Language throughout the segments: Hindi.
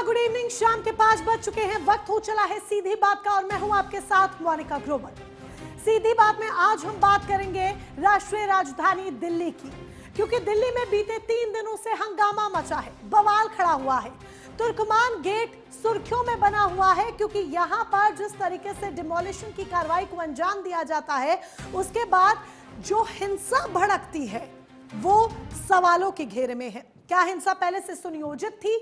Good evening. शाम के 5 बज चुके हैं, वक्त हो चला है सीधी बात का और मैं हूं आपके साथ मोनिका ग्रोवर। सीधी बात में आज हम बात करेंगे राष्ट्रीय राजधानी दिल्ली की, क्योंकि दिल्ली में बीते 3 दिनों से हंगामा मचा है, बवाल खड़ा हुआ है। तुर्कमान गेट सुर्खियों में बना हुआ है क्योंकि यहां पर जिस तरीके से डिमोलिशन की कार्रवाई को अंजाम दिया जाता है, उसके बाद जो हिंसा भड़कती है वो सवालों के घेरे में है। क्या हिंसा पहले से सुनियोजित थी?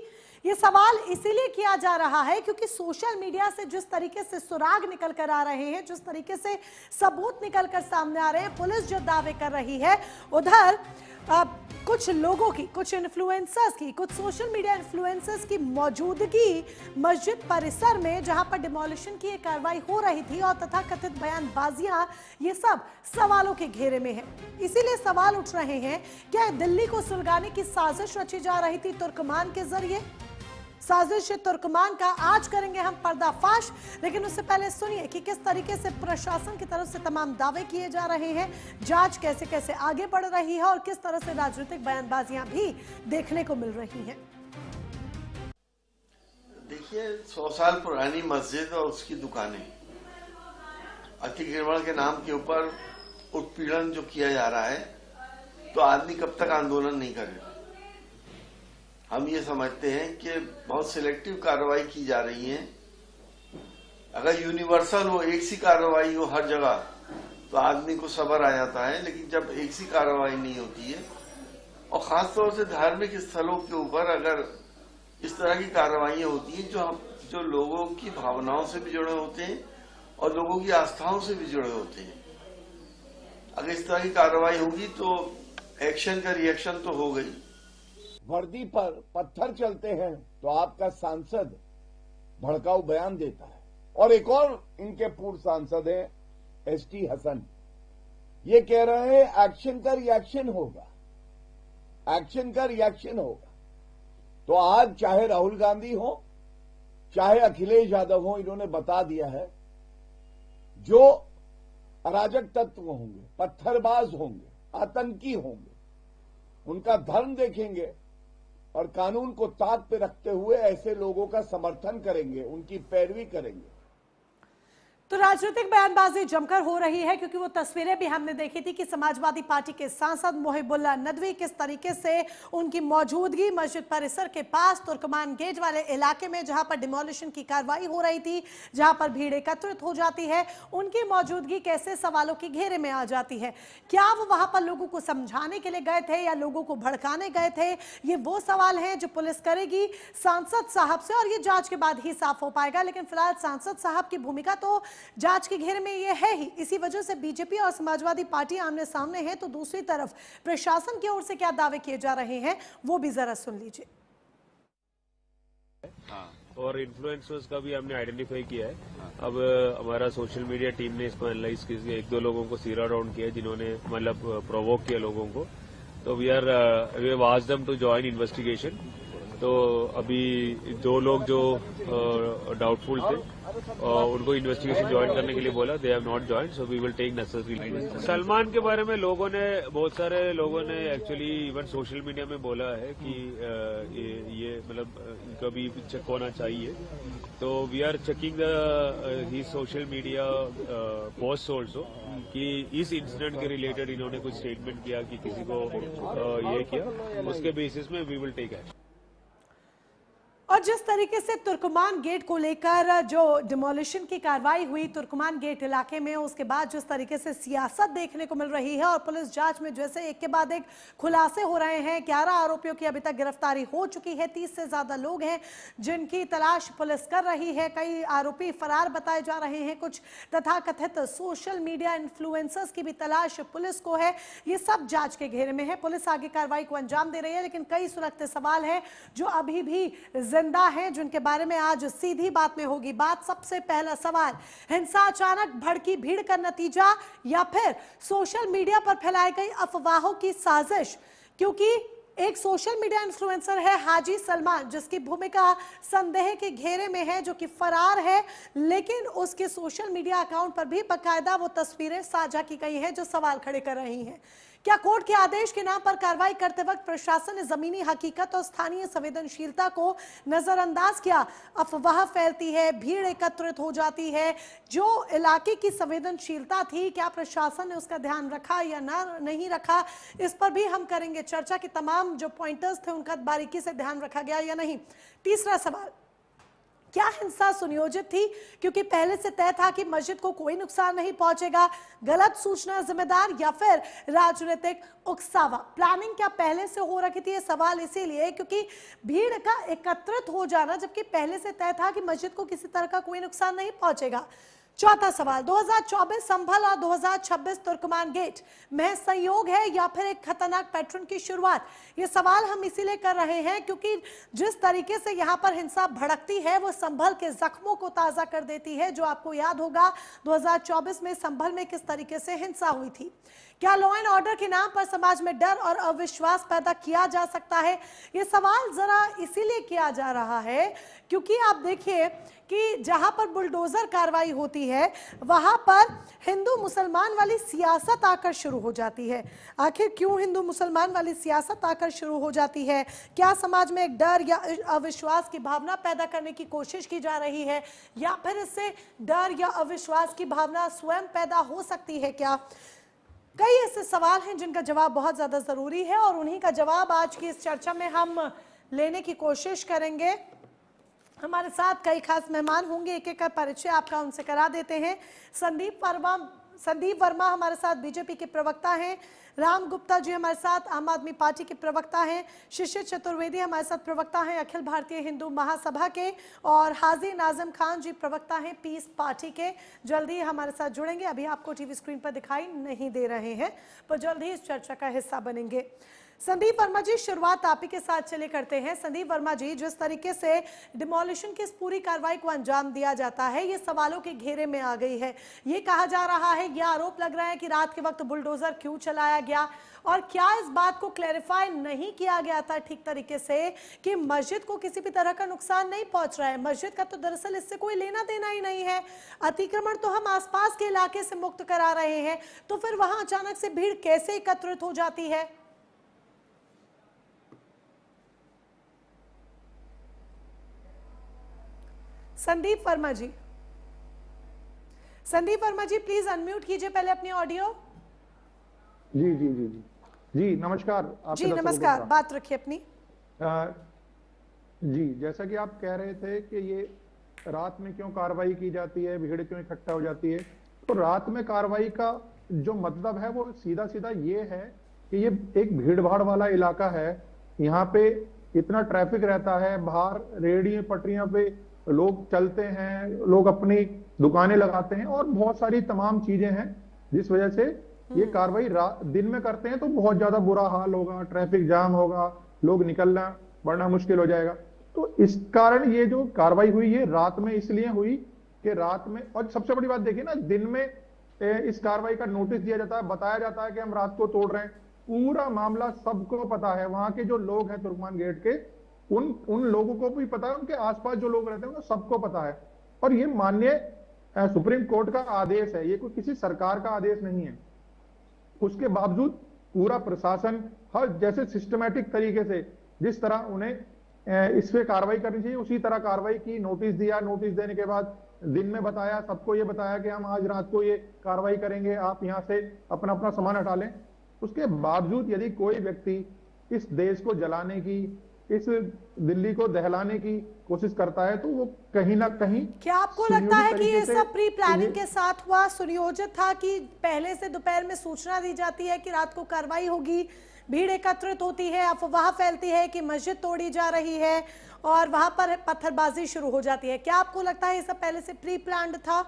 ये सवाल इसीलिए किया जा रहा है क्योंकि सोशल मीडिया से जिस तरीके से सुराग निकल कर आ रहे हैं, जिस तरीके से सबूत निकल कर सामने आ रहे हैं, पुलिस जो दावे कर रही है, उधर कुछ लोगों की, कुछ इन्फ्लुएंसर्स की, कुछ सोशल मीडिया इन्फ्लुएंसर्स की मौजूदगी मस्जिद परिसर में जहां पर डिमोलिशन की एक कार्रवाई हो रही थी और तथाकथित बयानबाजियां, ये सब सवालों के घेरे में है। इसीलिए सवाल उठ रहे हैं, क्या दिल्ली को सुलगाने की साजिश रची जा रही थी तुर्कमान के जरिए? साजिश तुर्कमान का आज करेंगे हम पर्दाफाश, लेकिन उससे पहले सुनिए कि किस तरीके से प्रशासन की तरफ से तमाम दावे किए जा रहे हैं, जांच कैसे कैसे आगे बढ़ रही है और किस तरह से राजनीतिक बयानबाजियां भी देखने को मिल रही हैं। देखिए, 100 साल पुरानी मस्जिद और उसकी दुकानें, अतिक्रमण के नाम के ऊपर उत्पीड़न जो किया जा रहा है, तो आदमी कब तक आंदोलन नहीं करेगा। हम ये समझते हैं कि बहुत सिलेक्टिव कार्रवाई की जा रही है। अगर यूनिवर्सल हो, एक सी कार्रवाई हो हर जगह, तो आदमी को सब्र आ जाता है, लेकिन जब एक सी कार्रवाई नहीं होती है और खासतौर से धार्मिक स्थलों के ऊपर अगर इस तरह की कार्रवाइयां होती हैं जो लोगों की भावनाओं से भी जुड़े होते हैं और लोगों की आस्थाओं से भी जुड़े होते हैं, अगर इस तरह की कार्रवाई होगी तो एक्शन का रिएक्शन तो हो गई। वर्दी पर पत्थर चलते हैं तो आपका सांसद भड़काऊ बयान देता है। और एक और इनके पूर्व सांसद हैं एसटी हसन, ये कह रहे हैं एक्शन का रिएक्शन होगा, एक्शन का रिएक्शन होगा। तो आज चाहे राहुल गांधी हो, चाहे अखिलेश यादव हो, इन्होंने बता दिया है, जो अराजक तत्व होंगे, पत्थरबाज होंगे, आतंकी होंगे, उनका धर्म देखेंगे और कानून को ताक पे रखते हुए ऐसे लोगों का समर्थन करेंगे, उनकी पैरवी करेंगे। तो राजनीतिक बयानबाजी जमकर हो रही है क्योंकि वो तस्वीरें भी हमने देखी थी कि समाजवादी पार्टी के सांसद मोहिबुल्लाह नदवी किस तरीके से उनकी मौजूदगी मस्जिद परिसर के पास तुर्कमान गेट वाले इलाके में, जहां पर डिमोलिशन की कार्रवाई हो रही थी, जहां पर भीड़ एकत्रित हो जाती है, उनकी मौजूदगी कैसे सवालों के घेरे में आ जाती है। क्या वो वहां पर लोगों को समझाने के लिए गए थे या लोगों को भड़काने गए थे? ये वो सवाल है जो पुलिस करेगी सांसद साहब से और ये जांच के बाद ही साफ हो पाएगा। लेकिन फिलहाल सांसद साहब की भूमिका तो जांच के घेरे में ये है ही। इसी वजह से बीजेपी और समाजवादी पार्टी आमने सामने है, तो दूसरी तरफ प्रशासन की ओर से क्या दावे किए जा रहे हैं वो भी जरा सुन लीजिए। और इन्फ्लुएंसर्स का भी हमने आइडेंटिफाई किया है। अब हमारा सोशल मीडिया टीम ने इसको एनालाइज किया, 1-2 लोगों को सीरा डाउन किया जिन्होंने मतलब प्रोवोक किया लोगों को। तो we have asked them to join investigation. तो अभी 2 लोग जो डाउटफुल थे उनको इन्वेस्टिगेशन ज्वाइन करने के लिए बोला, they have not join, so we will take necessary. Salman के बारे में लोगों ने, बहुत सारे लोगों ने एक्चुअली इवन सोशल मीडिया में बोला है कि ये मतलब इनका भी चेक होना चाहिए। तो वी आर चेकिंग ही सोशल मीडिया पोस्ट ऑल्सो कि इस इंसिडेंट के रिलेटेड इन्होंने कुछ स्टेटमेंट किया कि किसी को ये किया, उसके बेसिस में वी विल टेक एक्शन। और जिस तरीके से तुर्कमान गेट को लेकर जो डिमोलिशन की कार्रवाई हुई तुर्कमान गेट इलाके में, उसके बाद जिस तरीके से सियासत देखने को मिल रही है और पुलिस जांच में जैसे एक के बाद एक खुलासे हो रहे हैं, 11 आरोपियों की अभी तक गिरफ्तारी हो चुकी है, 30 से ज्यादा लोग हैं जिनकी तलाश पुलिस कर रही है, कई आरोपी फरार बताए जा रहे हैं, कुछ तथाकथित सोशल मीडिया इन्फ्लुएंसर्स की भी तलाश पुलिस को है। ये सब जांच के घेरे में है, पुलिस आगे कार्रवाई को अंजाम दे रही है, लेकिन कई सुलगते सवाल हैं जो अभी भी जिंदा हैं, जिनके बारे में आज सीधी बात में होगी बात। सबसे पहला सवाल, हिंसा अचानक भड़की भीड़ का नतीजा या फिर सोशल मीडिया पर फैलाई गई अफवाहों की साजिश? क्योंकि एक सोशल मीडिया इन्फ्लुएंसर है हाजी सलमान, जिसकी भूमिका संदेह के घेरे में है, जो कि फरार है, लेकिन उसके सोशल मीडिया अकाउंट पर भी बाकायदा वो तस्वीरें साझा की गई हैं जो सवाल खड़े कर रही हैं। क्या कोर्ट के आदेश के नाम पर कार्रवाई करते वक्त प्रशासन ने जमीनी हकीकत और स्थानीय संवेदनशीलता को नजरअंदाज किया? अफवाह फैलती है, भीड़ एकत्रित हो जाती है, जो इलाके की संवेदनशीलता थी क्या प्रशासन ने उसका ध्यान रखा या नहीं रखा, इस पर भी हम करेंगे चर्चा कि तमाम जो पॉइंटर्स थे उनका बारीकी से ध्यान रखा गया या नहीं। तीसरा सवाल, क्या हिंसा सुनियोजित थी क्योंकि पहले से तय था कि मस्जिद को कोई नुकसान नहीं पहुंचेगा? गलत सूचना जिम्मेदार या फिर राजनीतिक उकसावा? प्लानिंग क्या पहले से हो रखी थी? ये सवाल इसीलिए क्योंकि भीड़ का एकत्रित हो जाना जबकि पहले से तय था कि मस्जिद को किसी तरह का कोई नुकसान नहीं पहुंचेगा। चौथा सवाल, 2024 संभल और 2026 तुर्कमान गेट में संयोग है या फिर एक खतरनाक पैटर्न की शुरुआत? ये सवाल हम इसीलिए कर रहे हैं क्योंकि जिस तरीके से यहां पर हिंसा भड़कती है वो संभल के जख्मों को ताजा कर देती है। जो आपको याद होगा 2024 में संभल में किस तरीके से हिंसा हुई थी। क्या लॉ एंड ऑर्डर के नाम पर समाज में डर और अविश्वास पैदा किया जा सकता है? ये सवाल जरा इसीलिए किया जा रहा है क्योंकि आप देखिए कि जहां पर बुलडोजर कार्रवाई होती है वहां पर हिंदू मुसलमान वाली सियासत आकर शुरू हो जाती है। आखिर क्यों हिंदू मुसलमान वाली सियासत आकर शुरू हो जाती है? क्या समाज में एक डर या अविश्वास की भावना पैदा करने की कोशिश की जा रही है या फिर इससे डर या अविश्वास की भावना स्वयं पैदा हो सकती है क्या? कई ऐसे सवाल हैं जिनका जवाब बहुत ज्यादा जरूरी है और उन्हीं का जवाब आज की इस चर्चा में हम लेने की कोशिश करेंगे। हमारे साथ कई खास मेहमान होंगे, एक एक का परिचय आपका उनसे करा देते हैं। संदीप वर्मा हमारे साथ बीजेपी के प्रवक्ता हैं। राम गुप्ता जी हमारे साथ आम आदमी पार्टी के प्रवक्ता हैं। शिशिर चतुर्वेदी हमारे साथ प्रवक्ता हैं अखिल भारतीय हिंदू महासभा के। और हाजी नाजिम खान जी प्रवक्ता हैं पीस पार्टी के। जल्दी हमारे साथ जुड़ेंगे, अभी आपको टीवी स्क्रीन पर दिखाई नहीं दे रहे हैं पर जल्द ही इस चर्चा का हिस्सा बनेंगे। संदीप वर्मा जी, शुरुआत आप ही के साथ चले करते हैं। संदीप वर्मा जी, जिस तरीके से डिमोलिशन की इस पूरी कार्रवाई को अंजाम दिया जाता है ये सवालों के घेरे में आ गई है। ये कहा जा रहा है, यह आरोप लग रहा है कि रात के वक्त बुलडोजर क्यों चलाया गया और क्या इस बात को क्लैरिफाई नहीं किया गया था ठीक तरीके से कि मस्जिद को किसी भी तरह का नुकसान नहीं पहुंच रहा है। मस्जिद का तो दरअसल इससे कोई लेना देना ही नहीं है। अतिक्रमण तो हम आसपास के इलाके से मुक्त करा रहे हैं, तो फिर वहां अचानक से भीड़ कैसे एकत्रित हो जाती है? संदीप वर्मा जी, प्लीज अनम्यूट कीजिए पहले अपनी ऑडियो। जी जी जी जी जी नमस्कार। जी नमस्कार, बात रखिए अपनी। जी, जैसा कि आप कह रहे थे कि ये रात में क्यों कार्रवाई की जाती है, भीड़ क्यों इकट्ठा हो जाती है, तो रात में कार्रवाई का जो मतलब है वो सीधा सीधा ये है कि ये एक भीड़ भाड़ वाला इलाका है। यहाँ पे इतना ट्रैफिक रहता है, बाहर रेहड़ी पटरियां पे लोग चलते हैं, लोग अपनी दुकानें लगाते हैं और बहुत सारी तमाम चीजें हैं जिस वजह से ये कार्रवाई दिन में करते हैं तो बहुत ज्यादा बुरा हाल होगा, ट्रैफिक जाम होगा, लोग निकलना बढ़ना मुश्किल हो जाएगा। तो इस कारण ये जो कार्रवाई हुई है रात में इसलिए हुई कि रात में, और सबसे बड़ी बात देखिए ना, दिन में इस कार्रवाई का नोटिस दिया जाता है, बताया जाता है कि हम रात को तोड़ रहे हैं, पूरा मामला सबको पता है। वहां के जो लोग हैं तुर्कमान गेट के, उन लोगों को भी पता है, उनके आसपास जो लोग रहते हैं उनको सबको पता है। और ये माननीय सुप्रीम कोर्ट का आदेश है, ये कोई किसी सरकार का आदेश नहीं है। उसके बावजूद पूरा प्रशासन हर जैसे सिस्टमैटिक तरीके से जिस तरह उन्हें इस पे कार्रवाई करनी चाहिए उसी तरह कार्रवाई की, नोटिस दिया, नोटिस देने के बाद दिन में बताया, सबको ये बताया कि हम आज रात को ये कार्रवाई करेंगे, आप यहाँ से अपना अपना सामान हटा लें। उसके बावजूद यदि कोई व्यक्ति इस देश को जलाने की, इस दिल्ली को दहलाने की कोशिश करता है तो वो कहीं ना कहीं, क्या आपको लगता है कि ये सब प्री प्लानिंग के साथ हुआ, सुनियोजित था कि पहले से दोपहर में सूचना दी जाती है कि रात को कार्रवाई होगी, भीड़ एकत्रित होती है, अफवाह फैलती है कि मस्जिद तोड़ी जा रही है और वहां पर पत्थरबाजी शुरू हो जाती है? क्या आपको लगता है ये सब पहले से प्री प्लान्ड था?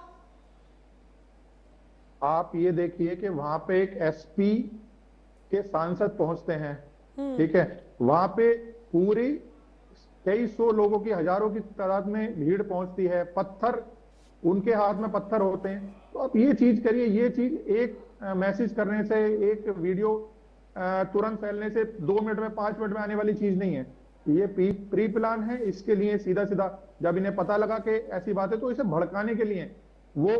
आप ये देखिए कि वहां पे एक एसपी के सांसद पहुंचते हैं, ठीक है, वहां पे पूरी कई सौ लोगों की, हजारों की तादाद में भीड़ पहुंचती है, पत्थर उनके हाथ में पत्थर होते हैं। तो आप ये चीज करिए, ये चीज एक मैसेज करने से, एक वीडियो तुरंत फैलने से 2 मिनट में 5 मिनट में आने वाली चीज नहीं है। ये प्री प्लान है। इसके लिए सीधा सीधा जब इन्हें पता लगा कि ऐसी बात है तो इसे भड़काने के लिए वो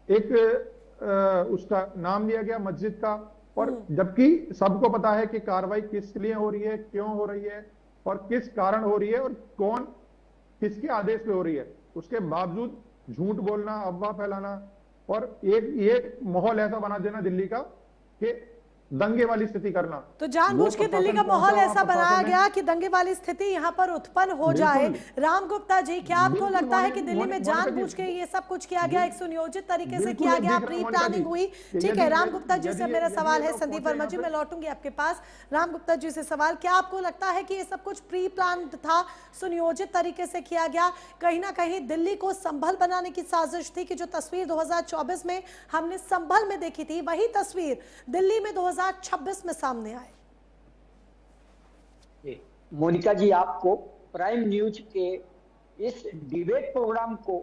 एक उसका नाम लिया गया मस्जिद का, और जबकि सबको पता है कि कार्रवाई किस लिए हो रही है, क्यों हो रही है और किस कारण हो रही है और कौन किसके आदेश पे हो रही है, उसके बावजूद झूठ बोलना, अफवाह फैलाना और एक माहौल ऐसा बना देना दिल्ली का कि दंगे वाली स्थिति करना। तो जानबूझ के दिल्ली का माहौल ऐसा बनाया गया कि दंगे वाली स्थिति यहाँ पर उत्पन्न हो जाए। राम गुप्ता जी, क्या आपको लगता है कि दिल्ली में जानबूझ के ये सब कुछ किया गया, एक सुनियोजित तरीके से किया गया, प्री प्लानिंग हुई? ठीक है, राम गुप्ता जी से मेरा सवाल है। संदीप वर्मा जी, मैं लौटूंगी आपके पास। राम गुप्ता जी से सवाल, क्या आपको लगता है कि ये सब कुछ प्री प्लान था, सुनियोजित तरीके से किया गया? कहीं ना कहीं दिल्ली को संभल बनाने की साजिश थी कि जो तस्वीर 2024 में हमने संभल में देखी थी, वही तस्वीर दिल्ली में 2026 में सामने आए? मोनिका जी, आपको प्राइम न्यूज के इस डिबेट प्रोग्राम को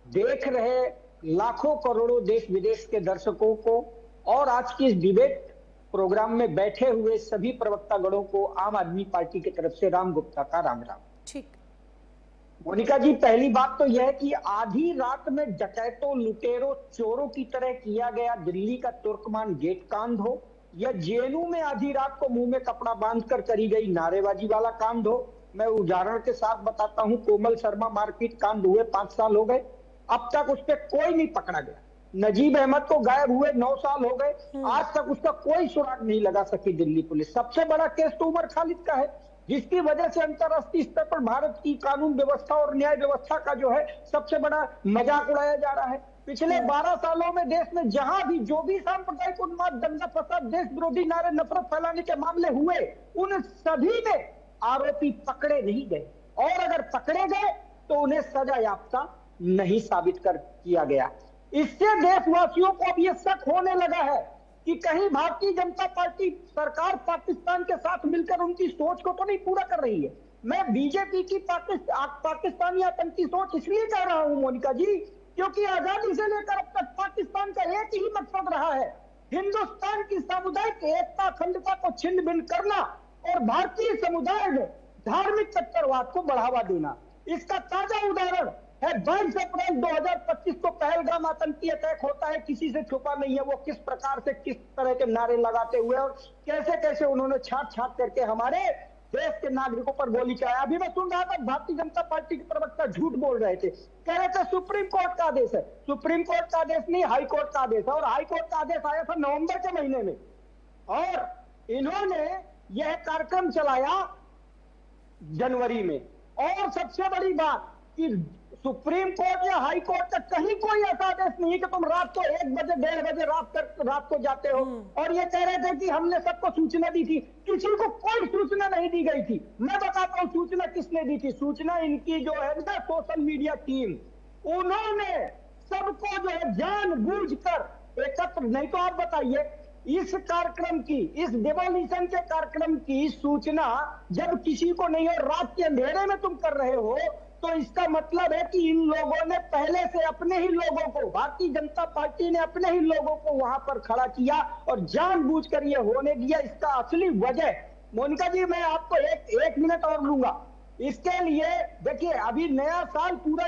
देख रहे लाखों करोड़ों देश विदेश के दर्शकों को और आज की इस डिबेट प्रोग्राम में बैठे हुए सभी प्रवक्तागणों को आम आदमी पार्टी की तरफ से राम गुप्ता का राम राम। ठीक। मोनिका जी, पहली बात तो यह है कि आधी रात में डकैतों, लुटेरों, चोरों की तरह किया गया दिल्ली का तुर्कमान गेट कांड हो या जेएनयू में आधी रात को मुंह में कपड़ा बांधकर करी गई नारेबाजी वाला कांड हो। मैं उदाहरण के साथ बताता हूं, कोमल शर्मा मारपीट कांड हुए 5 साल हो गए, अब तक उस पर कोई नहीं पकड़ा गया। नजीब अहमद को गायब हुए 9 साल हो गए, आज तक उसका कोई सुराग नहीं लगा सकी दिल्ली पुलिस। सबसे बड़ा केस तो उमर खालिद का है, जिसकी वजह से अंतरराष्ट्रीय स्तर पर भारत की कानून व्यवस्था और न्याय व्यवस्था का जो है सबसे बड़ा मजाक उड़ाया जा रहा है। पिछले 12 सालों में देश में जहां भी जो भी सांप्रदायिक उन्माद, दंगा फसाद, देश विरोधी नारे, नफरत फैलाने के मामले हुए, उन सभी में आरोपी पकड़े नहीं गए और अगर पकड़े गए तो उन्हें सजा याफ्ता नहीं साबित कर किया गया। इससे देशवासियों को अब यह शक होने लगा है कि कहीं भारतीय जनता पार्टी सरकार पाकिस्तान के साथ मिलकर उनकी सोच को तो नहीं पूरा कर रही है। मैं बीजेपी की पाकिस्तानी आतंकी सोच इसलिए कह रहा हूं मोनिका जी, क्योंकि आजादी से लेकर अब तक पाकिस्तान का एक ही मकसद रहा है, हिंदुस्तान की सामुदायिक एकता, अखंडता को छिन्न भिन्न करना और भारतीय समुदाय में धार्मिक कट्टरवाद को बढ़ावा देना। इसका ताजा उदाहरण है 22 अप्रैल 2025 को पहलगाम आतंकी अटैक होता है, किसी से छुपा नहीं है वो किस प्रकार से किस तरह के नारे लगाते हुए और कैसे कैसे उन्होंने छाट छाट करके हमारे देश के नागरिकों पर गोली चलाया। अभी मैं सुन रहा था भारतीय जनता पार्टी के प्रवक्ता झूठ बोल रहे थे, कह रहे थे सुप्रीम कोर्ट का आदेश है। सुप्रीम कोर्ट का आदेश नहीं, हाई कोर्ट का आदेश है और हाई कोर्ट का आदेश आया था नवंबर के महीने में और इन्होंने यह कार्यक्रम चलाया जनवरी में। और सबसे बड़ी बात कि सुप्रीम कोर्ट या हाई कोर्ट का कहीं कोई ऐसा आदेश नहीं है कि तुम रात को 1 बजे 1:30 बजे रात को जाते हो और ये कह रहे थे कि हमने सबको सूचना दी थी। किसी को कोई सूचना नहीं दी गई थी। मैं बताता हूं सूचना किसने दी थी। सूचना इनकी जो है ना सोशल मीडिया टीम, उन्होंने सबको जो है जानबूझकर एकत्र, नहीं तो आप बताइए इस कार्यक्रम की, इस डिवोल्यूशन के कार्यक्रम की सूचना जब किसी को नहीं और रात के अंधेरे में तुम कर रहे हो तो इसका मतलब है कि इन लोगों ने पहले से अपने ही लोगों को, भारतीय जनता पार्टी ने अपने ही लोगों को वहां पर खड़ा किया और जानबूझकर ये होने दिया। इसका असली वजह मोनिका जी मैं आपको एक मिनट और लूंगा इसके लिए। देखिए अभी नया साल पूरा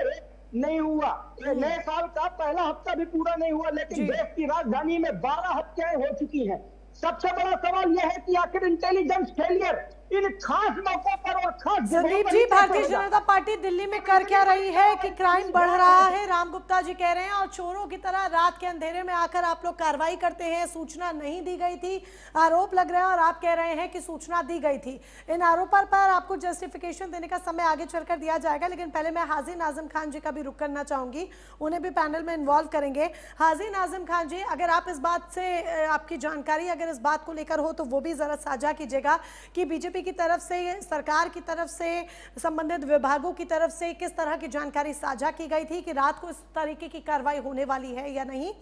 नहीं हुआ, नए साल का पहला हफ्ता भी पूरा नहीं हुआ, लेकिन देश की राजधानी में 12 हत्याएं हो चुकी हैं। सबसे बड़ा सवाल यह है कि आखिर इंटेलिजेंस फेलियर इन खास मौकों पर और खास संदीप जी, भारतीय जनता पार्टी दिल्ली में कर क्या रही है कि क्राइम बढ़ रहा है? राम गुप्ता जी कह रहे हैं और चोरों की तरह रात के अंधेरे में आकर आप लोग कार्रवाई करते हैं, सूचना नहीं दी गई थी, आरोप लग रहे हैं और आप कह रहे हैं कि सूचना दी गई थी। इन आरोपों पर आपको जस्टिफिकेशन देने का समय आगे चलकर दिया जाएगा, लेकिन पहले मैं हाजी नाजिम खान जी का भी रुख करना चाहूंगी, उन्हें भी पैनल में इन्वॉल्व करेंगे। हाजी नाजिम खान जी, अगर आप इस बात से आपकी जानकारी अगर इस बात को लेकर हो तो वो भी जरा साझा कीजिएगा कि बीजेपी की तरफ से, सरकार की तरफ से, संबंधित विभागों की तरफ से किस तरह की जानकारी साझा की गई थी कि रात को इस तरीके की कार्रवाई होने वाली है या नहीं।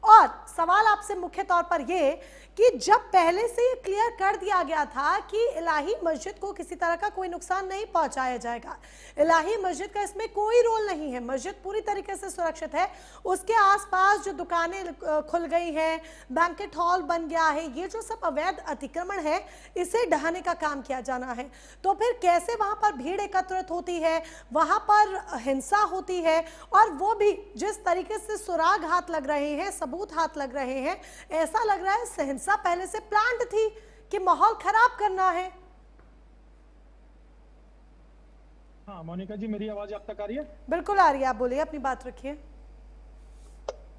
और सवाल आपसे मुख्य तौर पर यह कि जब पहले से ये क्लियर कर दिया गया था कि इलाही मस्जिद को किसी तरह का कोई नुकसान नहीं पहुंचाया जाएगा, इलाही मस्जिद का इसमें कोई रोल नहीं है, मस्जिद पूरी तरीके से सुरक्षित है, उसके आसपास जो दुकानें खुल गई हैं, बैंकेट हॉल बन गया है, ये जो सब अवैध अतिक्रमण है इसे ढहाने का काम किया जाना है, तो फिर कैसे वहां पर भीड़ एकत्रित होती है, वहां पर हिंसा होती है और वो भी जिस तरीके से सुराग हाथ लग रहे हैं सबूत हाथ लग रहे हैं, ऐसा लग रहा है हिंसा पहले से प्लान्ड थी कि माहौल खराब करना है। हाँ मोनिका जी, मेरी आवाज आप तक आ रही है? बिल्कुल आ रही है, आप बोलिए, अपनी बात रखिए।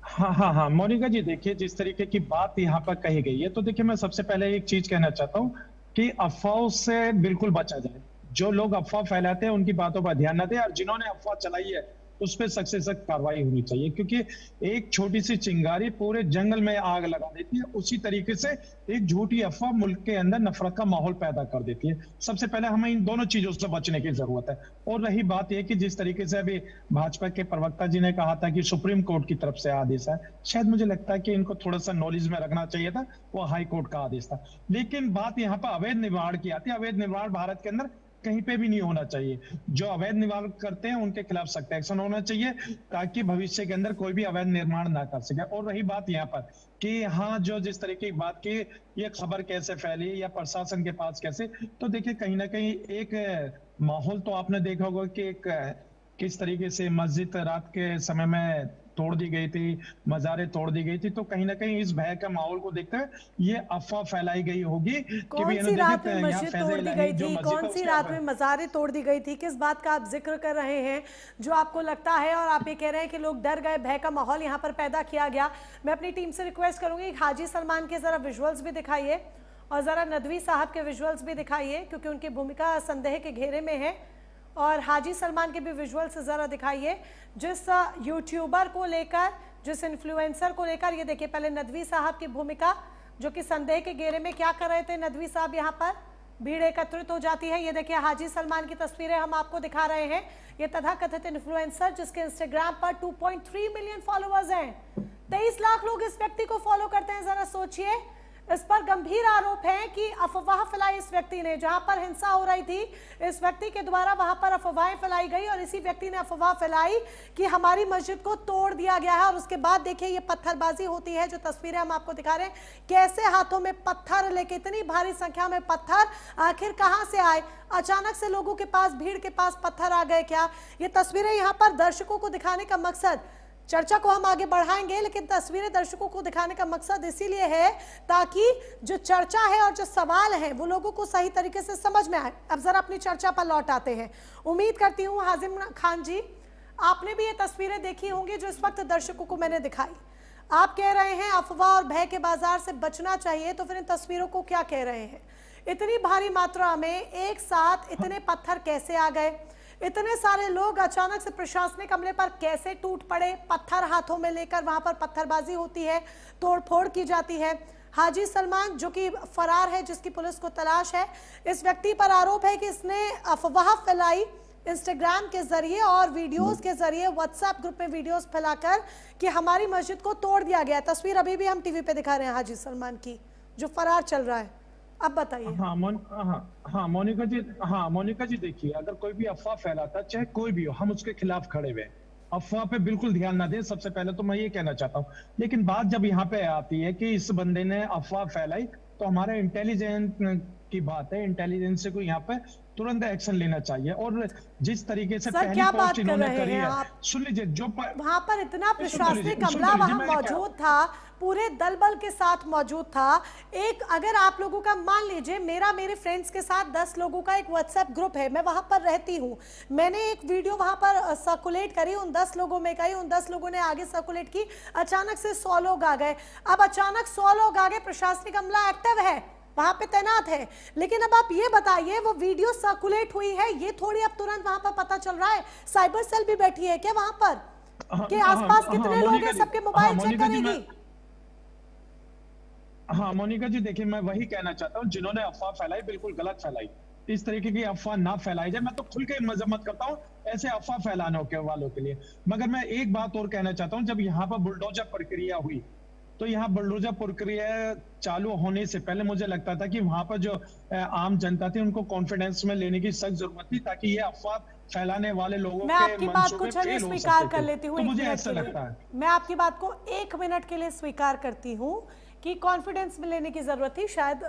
हाँ मोनिका जी, देखिए जिस तरीके की बात यहाँ पर कही गई है, तो देखिए मैं सबसे पहले एक चीज कहना चाहता हूँ कि अफवाहों से बिल्कुल बचा जाए। जो लोग अफवाह फैलाते हैं उनकी बातों पर ध्यान न दें, और जिन्होंने अफवाह चलाई है उस पर सख्त से सख्त कार्रवाई होनी चाहिए, क्योंकि एक छोटी सी चिंगारी पूरे जंगल में आग लगा देती है। उसी तरीके से एक झूठी अफवाह मुल्क के अंदर नफरत का माहौल पैदा कर देती है। सबसे पहले हमें इन दोनों चीजों से बचने की जरूरत है। और रही बात यह कि जिस तरीके से अभी भाजपा के प्रवक्ता जी ने कहा था कि सुप्रीम कोर्ट की तरफ से आदेश है, शायद मुझे लगता है कि इनको थोड़ा सा नॉलेज में रखना चाहिए था, वो हाई कोर्ट का आदेश था। लेकिन बात यहाँ पर अवैध निर्माण की आती है। अवैध निर्माण भारत के अंदर कहीं पे भी नहीं होना चाहिए। जो अवैध निर्माण करते हैं उनके खिलाफ सख्त एक्शन होना चाहिए, ताकि भविष्य के अंदर कोई भी अवैध निर्माण ना कर सके। और रही बात यहाँ पर कि हाँ, जो जिस तरीके की बात की, ये खबर कैसे फैली या प्रशासन के पास कैसे, तो देखिए कहीं ना कहीं एक माहौल तो आपने देखा होगा कि एक किस तरीके से मस्जिद रात के समय में तोड़ दी गई थी, मज़ारें तोड़ दी गई थी। तो कहीं ना कहीं इस भय का माहौल को देखते हुए ये अफवाह फैलाई गई होगी कि कौन सी रात में मस्जिद तोड़ दी गई थी, कौन सी रात में मज़ारें तोड़ दी गई थी, किस बात का आप जिक्र कर रहे हैं जो आपको लगता है, और आप ये कह रहे हैं कि लोग डर गए, भय का माहौल यहाँ पर पैदा किया गया। मैं अपनी टीम से रिक्वेस्ट करूंगी, हाजी सलमान के जरा विजुअल्स भी दिखाइए और जरा नदवी साहब के विजुअल्स भी दिखाइए, क्योंकि उनकी भूमिका संदेह के घेरे में है। और हाजी सलमान के भी विजुअल्स जरा दिखाइए, जिस यूट्यूबर को लेकर, जिस इन्फ्लुएंसर को लेकर, ये देखिए पहले नदवी साहब की भूमिका, जो कि संदेह के घेरे में क्या कर रहे थे नदवी साहब, यहाँ पर भीड़ एकत्रित हो जाती है। ये देखिए हाजी सलमान की तस्वीरें हम आपको दिखा रहे हैं। ये तथाकथित इन्फ्लुएंसर जिसके इंस्टाग्राम पर 2.3 मिलियन फॉलोअर्स हैं, 23 लाख लोग इस व्यक्ति को फॉलो करते हैं। जरा सोचिए, इस पर गंभीर आरोप है कि अफवाह फैलाई इस व्यक्ति ने। जहां पर हिंसा हो रही थी, इस व्यक्ति के द्वारा वहां पर अफवाहें फैलाई गई, और इसी व्यक्ति ने अफवाह फैलाई कि हमारी मस्जिद को तोड़ दिया गया है। और उसके बाद देखिए ये पत्थरबाजी होती है, जो तस्वीरें हम आपको दिखा रहे हैं, कैसे हाथों में पत्थर लेके, इतनी भारी संख्या में पत्थर आखिर कहां से आए, अचानक से लोगों के पास, भीड़ के पास पत्थर आ गए क्या। ये तस्वीरें यहाँ पर दर्शकों को दिखाने का मकसद, चर्चा को हम आगे बढ़ाएंगे, लेकिन तस्वीरें दर्शकों को दिखाने का मकसद इसीलिए है ताकि जो चर्चा है और जो सवाल है वो लोगों को सही तरीके से समझ में आए। अब जरा अपनी चर्चा पर लौट आते हैं। उम्मीद करती हूँ हाजिम खान जी, आपने भी ये तस्वीरें देखी होंगी जो इस वक्त दर्शकों को मैंने दिखाई। आप कह रहे हैं अफवाह और भय के बाजार से बचना चाहिए, तो फिर इन तस्वीरों को क्या कह रहे हैं? इतनी भारी मात्रा में एक साथ इतने पत्थर कैसे आ गए, इतने सारे लोग अचानक से प्रशासनिक अमले पर कैसे टूट पड़े, पत्थर हाथों में लेकर वहां पर पत्थरबाजी होती है, तोड़फोड़ की जाती है। हाजी सलमान जो कि फरार है, जिसकी पुलिस को तलाश है, इस व्यक्ति पर आरोप है कि इसने अफवाह फैलाई इंस्टाग्राम के जरिए और वीडियोस के जरिए, व्हाट्सएप ग्रुप में वीडियोस फैलाकर कि हमारी मस्जिद को तोड़ दिया गया। तस्वीर अभी भी हम टीवी पे दिखा रहे हैं हाजी सलमान की, जो फरार चल रहा है। अब बताइए। मोनिका जी देखिए, अगर कोई भी अफवाह फैलाता, चाहे कोई भी हो, हम उसके खिलाफ खड़े हुए। अफवाह पे बिल्कुल ध्यान ना दें, सबसे पहले तो मैं ये कहना चाहता हूँ। लेकिन बात जब यहाँ पे आती है कि इस बंदे ने अफवाह फैलाई, तो हमारे इंटेलिजेंस की बात है, इंटेलिजेंस को यहाँ पे तुरंत एक्शन लेना चाहिए। और जिस तरीके से पहली पोस्ट इन्होंने करी है, सुन लीजिए, जो वहां पर इतना प्रशासनिक अमला वहां मौजूद था, पूरे दल बल के साथ मौजूद था। एक अगर आप लोगों का, मान लीजिए मेरे फ्रेंड्स के साथ 10 लोगों का एक व्हाट्सएप ग्रुप है, मैं वहां पर रहती हूँ, मैंने एक वीडियो वहां पर सर्कुलेट करी, उन 10 लोगों में गई, उन 10 लोगों ने आगे सर्कुलेट की, अचानक से 100 लोग आ गए। अब अचानक 100 लोग आ गए, प्रशासनिक अमला एक्टिव है, वहां पे तैनात है, लेकिन अब आप ये बताइए, वो वीडियो सर्कुलेट हुई है, ये थोड़ी अब तुरंत वहां पर पता चल रहा है। साइबर सेल भी बैठी है क्या वहां पर, के आसपास कितने लोग हैं, सबके मोबाइल चेक करेगी? हाँ मोनिका जी देखिए, मैं वही कहना चाहता हूँ, जिन्होंने अफवाह फैलाई बिल्कुल गलत फैलाई। इस तरीके की अफवाह ना फैलाई जाए। मैं तो खुल के मजम्मत करता हूँ ऐसे अफवाह फैलाने के वालों के लिए। मगर मैं एक बात और कहना चाहता हूँ, जब यहाँ पर बुलडोजर प्रक्रिया हुई, तो यहाँ बुलडोजर प्रक्रिया चालू होने से पहले मुझे लगता था कि वहां पर जो आम जनता थी उनको कॉन्फिडेंस में लेने की सख्त जरूरत थी, ताकि ये अफवाह फैलाने वाले लोगों मैं आपकी बात को चलिए स्वीकार कर लेती हूँ, मुझे ऐसा लगता है। मैं आपकी बात को 1 मिनट के लिए स्वीकार करती हूँ कि कॉन्फिडेंस में लेने की जरूरत थी, शायद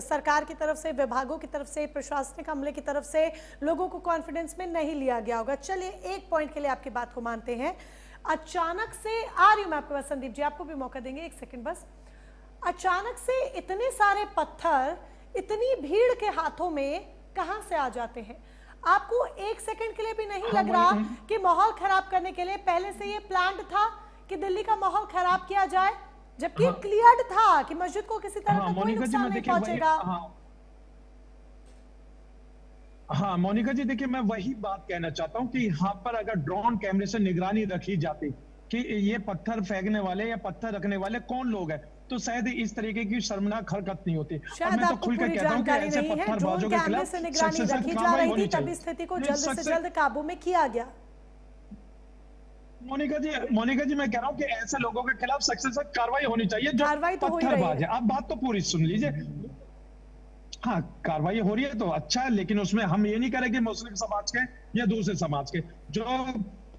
सरकार की तरफ से, विभागों की तरफ से, प्रशासनिक अमले की तरफ से लोगों को कॉन्फिडेंस में नहीं लिया गया होगा। चलिए एक पॉइंट के लिए आपकी बात को मानते हैं। अचानक से आ रही हूं मैं आपके पास संदीप जी, आपको भी मौका देंगे, एक सेकंड बस। अचानक से इतने सारे पत्थर इतनी भीड़ के हाथों में कहां से आ जाते हैं? आपको एक सेकंड के लिए भी नहीं लग रहा कि माहौल खराब करने के लिए पहले से ये प्लान्ड था कि दिल्ली का माहौल खराब किया जाए, जबकि क्लियर्ड था कि मस्जिद को किसी तरह का कोई नुकसान नहीं पहुंचेगा? हाँ मोनिका जी, देखिए मैं वही बात कहना चाहता हूँ कि यहाँ पर अगर ड्रोन कैमरे से निगरानी रखी जाती कि ये पत्थर फेंकने वाले या पत्थर रखने वाले कौन लोग हैं, तो शायद इस तरीके की शर्मनाक हरकत नहीं होती। शायद मैं तो आपको खुल कर पूरी कहता हूँ कि जानकारी ऐसे नहीं है। पत्थरबाजों ड्रोन के कैमरे खिलाफ से निगरानी सख्त रखी जा कार्रवाई रही होनी थी, तब चाहिए। स्थिति को जल्द से जल्द काबू में किया गया। मोनिका जी मैं कह रहा हूँ कि ऐसे लोगों के खिलाफ सख्त से सख्त कार्रवाई होनी चाहिए जो कार्रवाई तो हो ही रही पत्थरबाज है। है। आप बात तो पूरी सुन लीजिए। हाँ, कार्रवाई हो रही है तो अच्छा है, लेकिन उसमें हम ये नहीं करेंगे मुस्लिम समाज के या दूसरे समाज के जो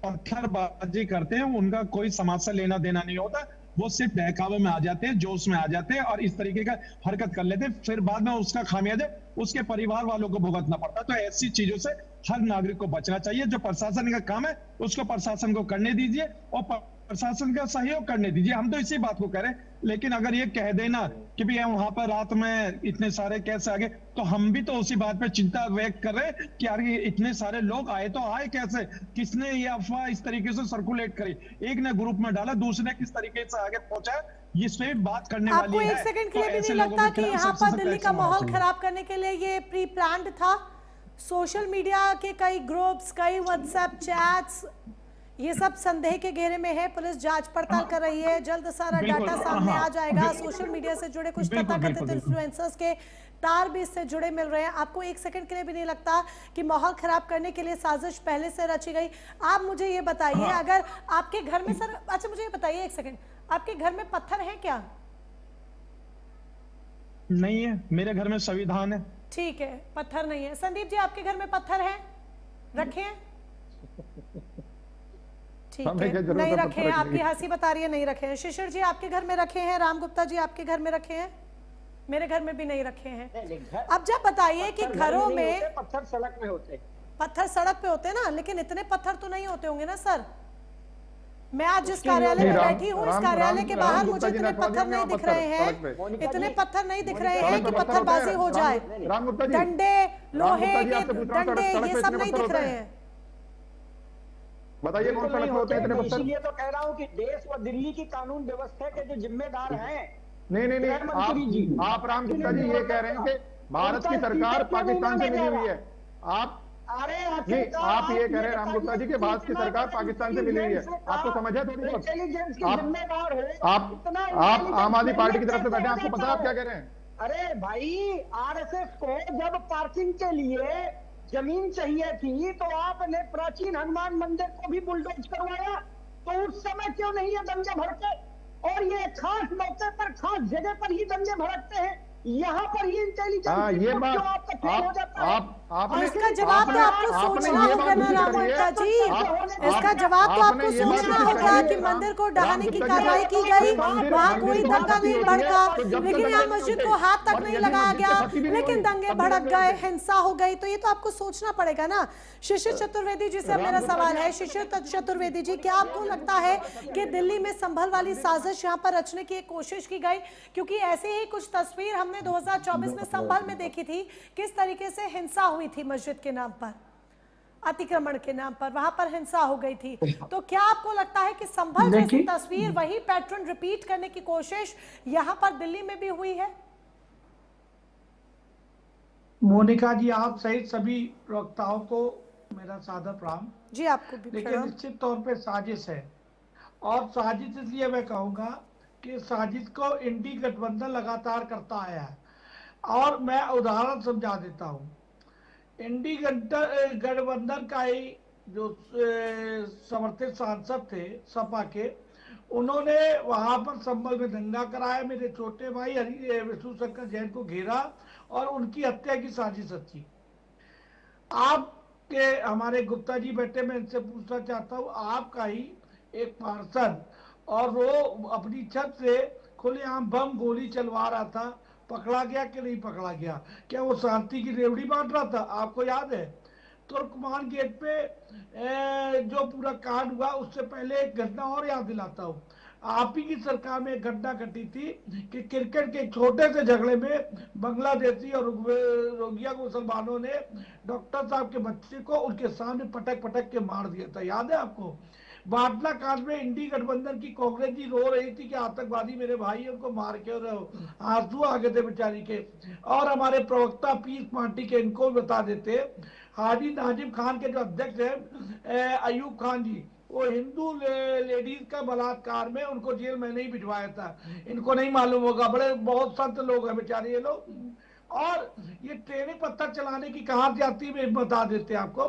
पत्थरबाजी करते हैं उनका कोई समाज से लेना देना नहीं होता। वो सिर्फ बहकावे में आ जाते हैं, जोश में आ जाते हैं और इस तरीके का हरकत कर लेते हैं, फिर बाद में उसका खामियाजा उसके परिवार वालों को भुगतना पड़ता है। तो ऐसी चीजों से हर नागरिक को बचना चाहिए। जो प्रशासन का काम है उसको प्रशासन को करने दीजिए और प्रशासन का सहयोग करने दीजिए। हम तो इसी बात को कह रहे हैं। लेकिन अगर ये कह देना कि भी वहां पर रात में इतने सारे कैसे आ गए, तो हम भी तो उसी बात पे चिंता व्यक्त कर रहे हैं कि यार ये इतने सारे लोग आए तो आए कैसे, किसने ये अफवाह इस तरीके से सर्कुलेट करी, एक ने ग्रुप में डाला, दूसरे ने किस तरीके से आगे पहुंचा, इसमें बात करने वाली आपको है। एक सेकंड के लिए भी ऐसे नहीं लोगों लगता के कि खिलाफ यहाँ सख्त से पर सख्त दिल्ली का एक्शन होना माहौल चाहिए। खराब करने के लिए ये प्री प्लान्ड था? सोशल मीडिया के कई ग्रुप्स, कई व्हाट्सएप चैट्स, ये सब संदेह के घेरे में है। पुलिस जांच पड़ताल कर रही है, जल्द सारा डाटा सामने आ जाएगा। सोशल मीडिया से जुड़े कुछ तथाकथित इन्फ्लुएंसर्स के तार भी इससे जुड़े मिल रहे हैं। आपको एक सेकंड के लिए भी नहीं लगता कि माहौल खराब करने के लिए साजिश पहले से रची गई? आप मुझे ये बताइए, अगर आपके घर में सर, अच्छा मुझे ये बताइए एक सेकंड, आपके घर में पत्थर है क्या? नहीं है, मेरे घर में संविधान है। ठीक है, पत्थर नहीं है। संदीप जी, आपके घर में पत्थर है? रखे हैं? ठीक है, नहीं रखे हैं। आपकी हंसी बता रही है नहीं रखे हैं। शिशिर जी, आपके घर में रखे हैं? राम गुप्ता जी, आपके घर में रखे हैं? मेरे घर में भी नहीं रखे हैं। अब जब बताइए कि घरों में पत्थर सड़क में होते, पत्थर सड़क पे होते हैं ना, लेकिन इतने पत्थर तो नहीं होते होंगे ना सर। मैं आज जिस कार्यालय में बैठी हूँ, इस कार्यालय के बाहर मुझे इतने पत्थर नहीं दिख रहे हैं, इतने पत्थर नहीं दिख रहे हैं कि पत्थरबाजी हो जाए। डंडे, लोहे के डंडे, ये सब नहीं दिख रहे हैं। बताइए कौन सड़क पे होते हैं इतने पत्थर? इसीलिए तो कह रहा हूँ कि देश व दिल्ली की कानून व्यवस्था के जो जिम्मेदार हैं, नहीं, आप राम गुप्ता जी ये कह रहे हैं कि भारत की सरकार पाकिस्तान से मिली हुई है। आप नहीं, आप ये कह रहे हैं राम गुप्ता जी कि भारत की सरकार पाकिस्तान से मिली हुई है। आपको समझ है थोड़ी बहुत? आप आम आदमी पार्टी की तरफ से बैठे हैं, आपको पता है आप क्या कह रहे हैं? अरे भाई, आरएसएस को जब पार्किंग के लिए जमीन चाहिए थी तो आपने प्राचीन हनुमान मंदिर को भी बुलडोज करवाया, तो उस समय क्यों नहीं ये दंगे भड़के? और ये खास मौके पर, खास जगह पर ही दंगे भड़कते हैं। यहाँ पर ही इंटेलिजेंस ये बात आपने इसका जवाब तो आपको सोचना होगा ना राम गुप्ता जी, इसका जवाब तो आपको सोचना होगा कि मंदिर को ढहाने की कार्रवाई की गई, वहाँ कोई दंगा नहीं भड़का, लेकिन यहाँ मस्जिद को हाथ तक नहीं लगाया गया, लेकिन दंगे भड़क गए, हिंसा हो गई। तो ये तो आपको सोचना पड़ेगा ना। शिशिर चतुर्वेदी जी से मेरा सवाल है। शिशिर चतुर्वेदी जी, क्या आपको लगता है कि दिल्ली में संभल वाली साजिश यहाँ पर रचने की एक कोशिश की गई? क्योंकि ऐसे ही कुछ तस्वीर हमने 2024 में संभल में देखी थी, किस तरीके से हिंसा हुई थी मस्जिद के नाम पर, अतिक्रमण के नाम पर, वहां पर हिंसा हो गई थी। तो क्या आपको लगता है कि संभल जैसी तस्वीर, वही पैटर्न रिपीट करने की कोशिश यहां पर दिल्ली में भी हुई है? मोनिका जी, आप सहित सभी प्रवक्ताओं को मेरा सादर प्रणाम जी। आपको भी लेकिन निश्चित तौर पे साजिश है, और साजिश इसलिए मैं कहूंगा कि साजिश को इंडी गठबंधन लगातार करता आया है। और मैं उदाहरण समझा देता हूं। इंडी गठबंधन का ही जो समर्थित सांसद थे सपा के, उन्होंने वहां पर संभल में दंगा कराया, मेरे छोटे भाई विष्णु शंकर जैन को घेरा और उनकी हत्या की साजिश रची। आपके हमारे गुप्ता जी बैठे, मैं इनसे पूछना चाहता हूं, आपका ही एक पार्षद, और वो अपनी छत से खुलेआम बम गोली चलवा रहा था, पकड़ा गया कि नहीं पकड़ा गया? क्या वो शांति की रेवड़ी बांट रहा था? आपको याद है? तुर्कमान गेट पे जो पूरा कांड हुआ, उससे पहले एक घटना और याद दिलाता हूँ। आप ही की सरकार में एक घटना घटी थी कि क्रिकेट के छोटे से झगड़े में बांग्लादेशी और रोहिंग्या मुसलमानों ने डॉक्टर साहब के बच्चे को उनके सामने पटक पटक के मार दिया था, याद है आपको? बाटला कांड में इंडी गठबंधन की कांग्रेस जी रो रही थी कि आतंकवादी मेरे भाई उनको मार के, और आंसू आ गए थे बेचारी के। और हमारे प्रवक्ता पीस पार्टी के इनको भी बता देते, हाजी नाजिम खान के जो अध्यक्ष है अयूब खान जी, वो हिंदू लेडीज का बलात्कार में उनको जेल में नहीं भिजवाया था। इनको नहीं मालूम होगा, बड़े बहुत संत लोग हैं बेचारे ये लोग। और ये ट्रेनिंग पत्थर चलाने की कहां से आती है बता देते हैं आपको।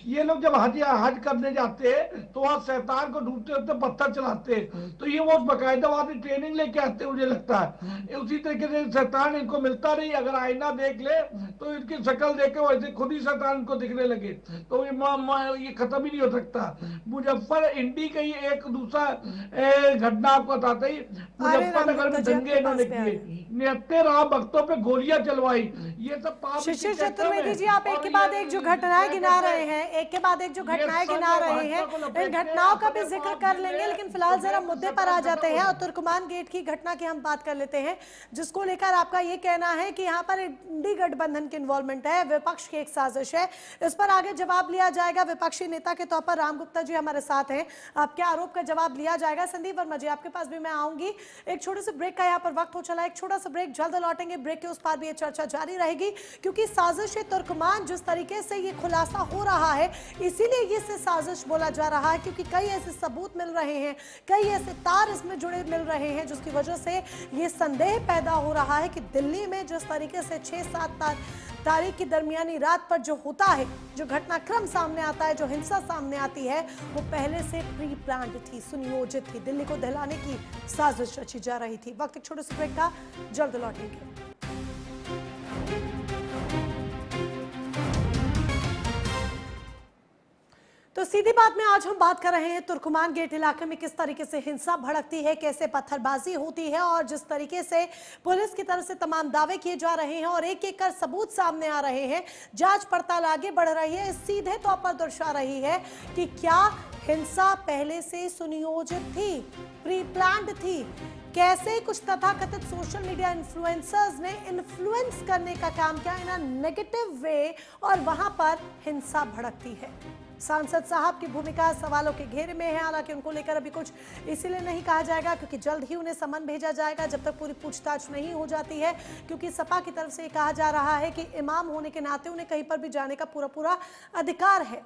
ये लोग जब हज करने जाते हैं तो वहां शैतान को ढूंढते होते पत्थर चलाते हैं, तो ये वो बकायदा वहां से ट्रेनिंग लेके आते हैं, मुझे लगता है। उसी तरीके से शैतान इनको मिलता नहीं, अगर आईना देख ले तो इनकी शक्ल देख के वैसे खुद ही शैतान इनको दिखने लगे, तो ये खत्म ही नहीं हो सकता। मुजफ्फर इंडी का ही एक दूसरा घटना आपको बताते ही, मुजफ्फरनगर में दंगे इन्होंने किए, 79 भक्तों पे गोलियां चलवाई, ये सब पाप। शिशिर चतुर्वेदी जी, आप एक के बाद एक जो घटनाएं गिना रहे हैं, एक के बाद एक जो घटनाएं गिना रहे हैं, इन घटनाओं का भी जिक्र कर लेंगे, लेकिन फिलहाल जरा मुद्दे पर आ जाते हैं और तुर्कमान गेट की घटना की हम बात कर लेते हैं, जिसको लेकर आपका ये कहना है कि यहाँ पर इंडी गठबंधन की इन्वॉल्वमेंट है, विपक्ष की एक साजिश है। इस पर आगे जवाब लिया जाएगा। विपक्षी नेता के तौर पर राम गुप्ता जी हमारे साथ हैं, आपके आरोप का जवाब लिया जाएगा। संदीप वर्मा जी, आपके पास भी मैं आऊंगी। एक छोटे से ब्रेक का यहाँ पर वक्त हो चला, एक छोटा सा ब्रेक, जल्द लौटेंगे। ब्रेक के उस पार भी ये चर्चा जारी रहेगी, क्योंकि साजिश तुर्कमान जिस तरीके से ये खुलासा हो रहा है, इसीलिए ये साजिश बोला जा रहा है, क्योंकि कई ऐसे सबूत मिल रहे हैं, कई ऐसे तार इसमें जुड़े मिल रहे हैं, जिसकी वजह से ये संदेह पैदा हो रहा है कि दिल्ली में जिस तरीके से 6-7 तारीख की दरमियानी रात पर जो होता है, जो घटनाक्रम सामने आता है, जो हिंसा सामने आती है, वो पहले से प्री प्लान्ड थी, सुनियोजित थी, दिल्ली को दहलाने की साजिश रची जा रही थी। वक्त एक छोटे से ब्रेक का, जल्द लौटेंगे। तो सीधी बात में आज हम बात कर रहे हैं तुर्कमान गेट इलाके में किस तरीके से हिंसा भड़कती है, कैसे पत्थरबाजी होती है, और जिस तरीके से पुलिस की तरफ से तमाम दावे किए जा रहे हैं और एक एक कर सबूत सामने आ रहे हैं, जांच पड़ताल आगे बढ़ रही है, सीधे तौर पर दर्शा रही है कि क्या हिंसा पहले से सुनियोजित थी, प्री प्लान्ड थी, कैसे कुछ तथाकथित सोशल मीडिया इन्फ्लुएंसर्स ने इन्फ्लुएंस करने का काम किया इन अ नेगेटिव वे, और वहां पर हिंसा भड़कती है। सांसद साहब की भूमिका सवालों के घेरे में है, हालांकि उनको लेकर अभी कुछ इसीलिए नहीं कहा जाएगा क्योंकि जल्द ही उन्हें समन भेजा जाएगा, जब तक पूरी पूछताछ नहीं हो जाती है, क्योंकि सपा की तरफ से कहा जा रहा है कि इमाम होने के नाते उन्हें कहीं पर भी जाने का पूरा अधिकार है।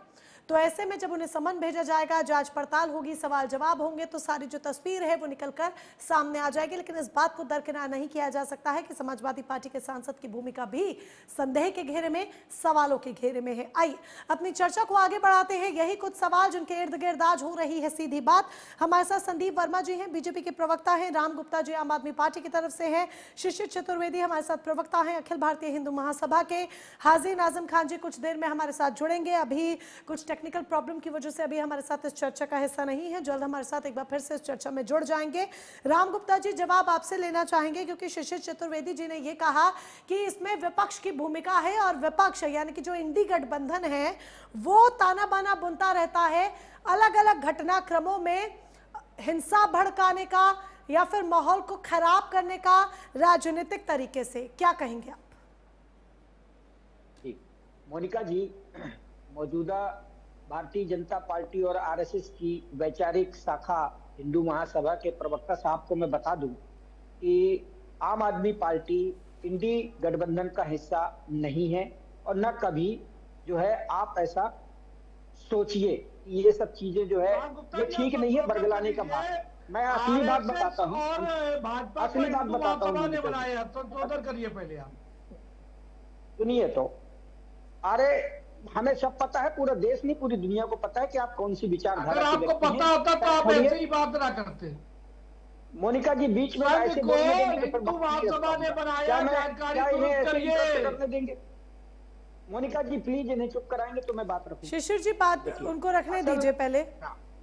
तो ऐसे में जब उन्हें समन भेजा जाएगा, जांच पड़ताल होगी, सवाल जवाब होंगे, तो सारी जो तस्वीर है वो निकलकर सामने आ जाएगी। लेकिन इस बात को दरकिनार नहीं किया जा सकता है कि समाजवादी पार्टी के सांसद की भूमिका भी संदेह के घेरे में, सवालों के घेरे में है। आइए अपनी चर्चा को आगे बढ़ाते हैं। यही कुछ सवाल जिनके इर्द गिर्द आज हो रही है सीधी बात। हमारे साथ संदीप वर्मा जी हैं, बीजेपी के प्रवक्ता हैं, राम गुप्ता जी आम आदमी पार्टी की तरफ से हैं, शिशिर चतुर्वेदी हमारे साथ प्रवक्ता हैं अखिल भारतीय हिंदू महासभा के, हाजी नाजिम खान जी कुछ देर में हमारे साथ जुड़ेंगे, अभी कुछ टेक्निकल प्रॉब्लम की वजह से अभी हमारे साथ इस चर्चा का हिस्सा नहीं है, जल्द हमारे साथ एक बार फिर से इस चर्चा में जुड़ जाएंगे। राम गुप्ता जी, जवाब आपसे लेना चाहेंगे क्योंकि शिशिर चतुर्वेदी जी ने यह कहा कि इसमें विपक्ष की भूमिका है और विपक्ष यानी कि जो इंडी गठबंधन है वो ताना बाना बुनता रहता है अलग अलग घटनाक्रमों में हिंसा भड़काने का या फिर माहौल को खराब करने का राजनीतिक तरीके से। क्या कहेंगे आप? मोनिका जी, मौजूदा भारतीय जनता पार्टी और आरएसएस की वैचारिक शाखा हिंदू महासभा के प्रवक्ता साहब को मैं बता दूं कि आम आदमी पार्टी इंडी गठबंधन का हिस्सा नहीं है और न कभी जो है आप ऐसा सोचिए कि ये सब चीजें जो है ये ठीक नहीं है, बरगलाने का बात। मैं असली बात बताता हूँ, असली बात बताता हूँ, संशोधन करिए पहले आप सुनिए। तो अरे हमें सब पता है, पूरा देश नहीं पूरी दुनिया को पता है कि आप कौन सी विचारधारा के आपको पता होता तो आप ऐसे ही बात ना करते। मोनिका जी बीच में ऐसे बोलने देंगे तो महासभा ने बनाया, करने देंगे? मोनिका जी प्लीज इन्हें चुप कराएंगे तो मैं बात रखूं। शिशिर जी बात उनको रखने दीजिए पहले।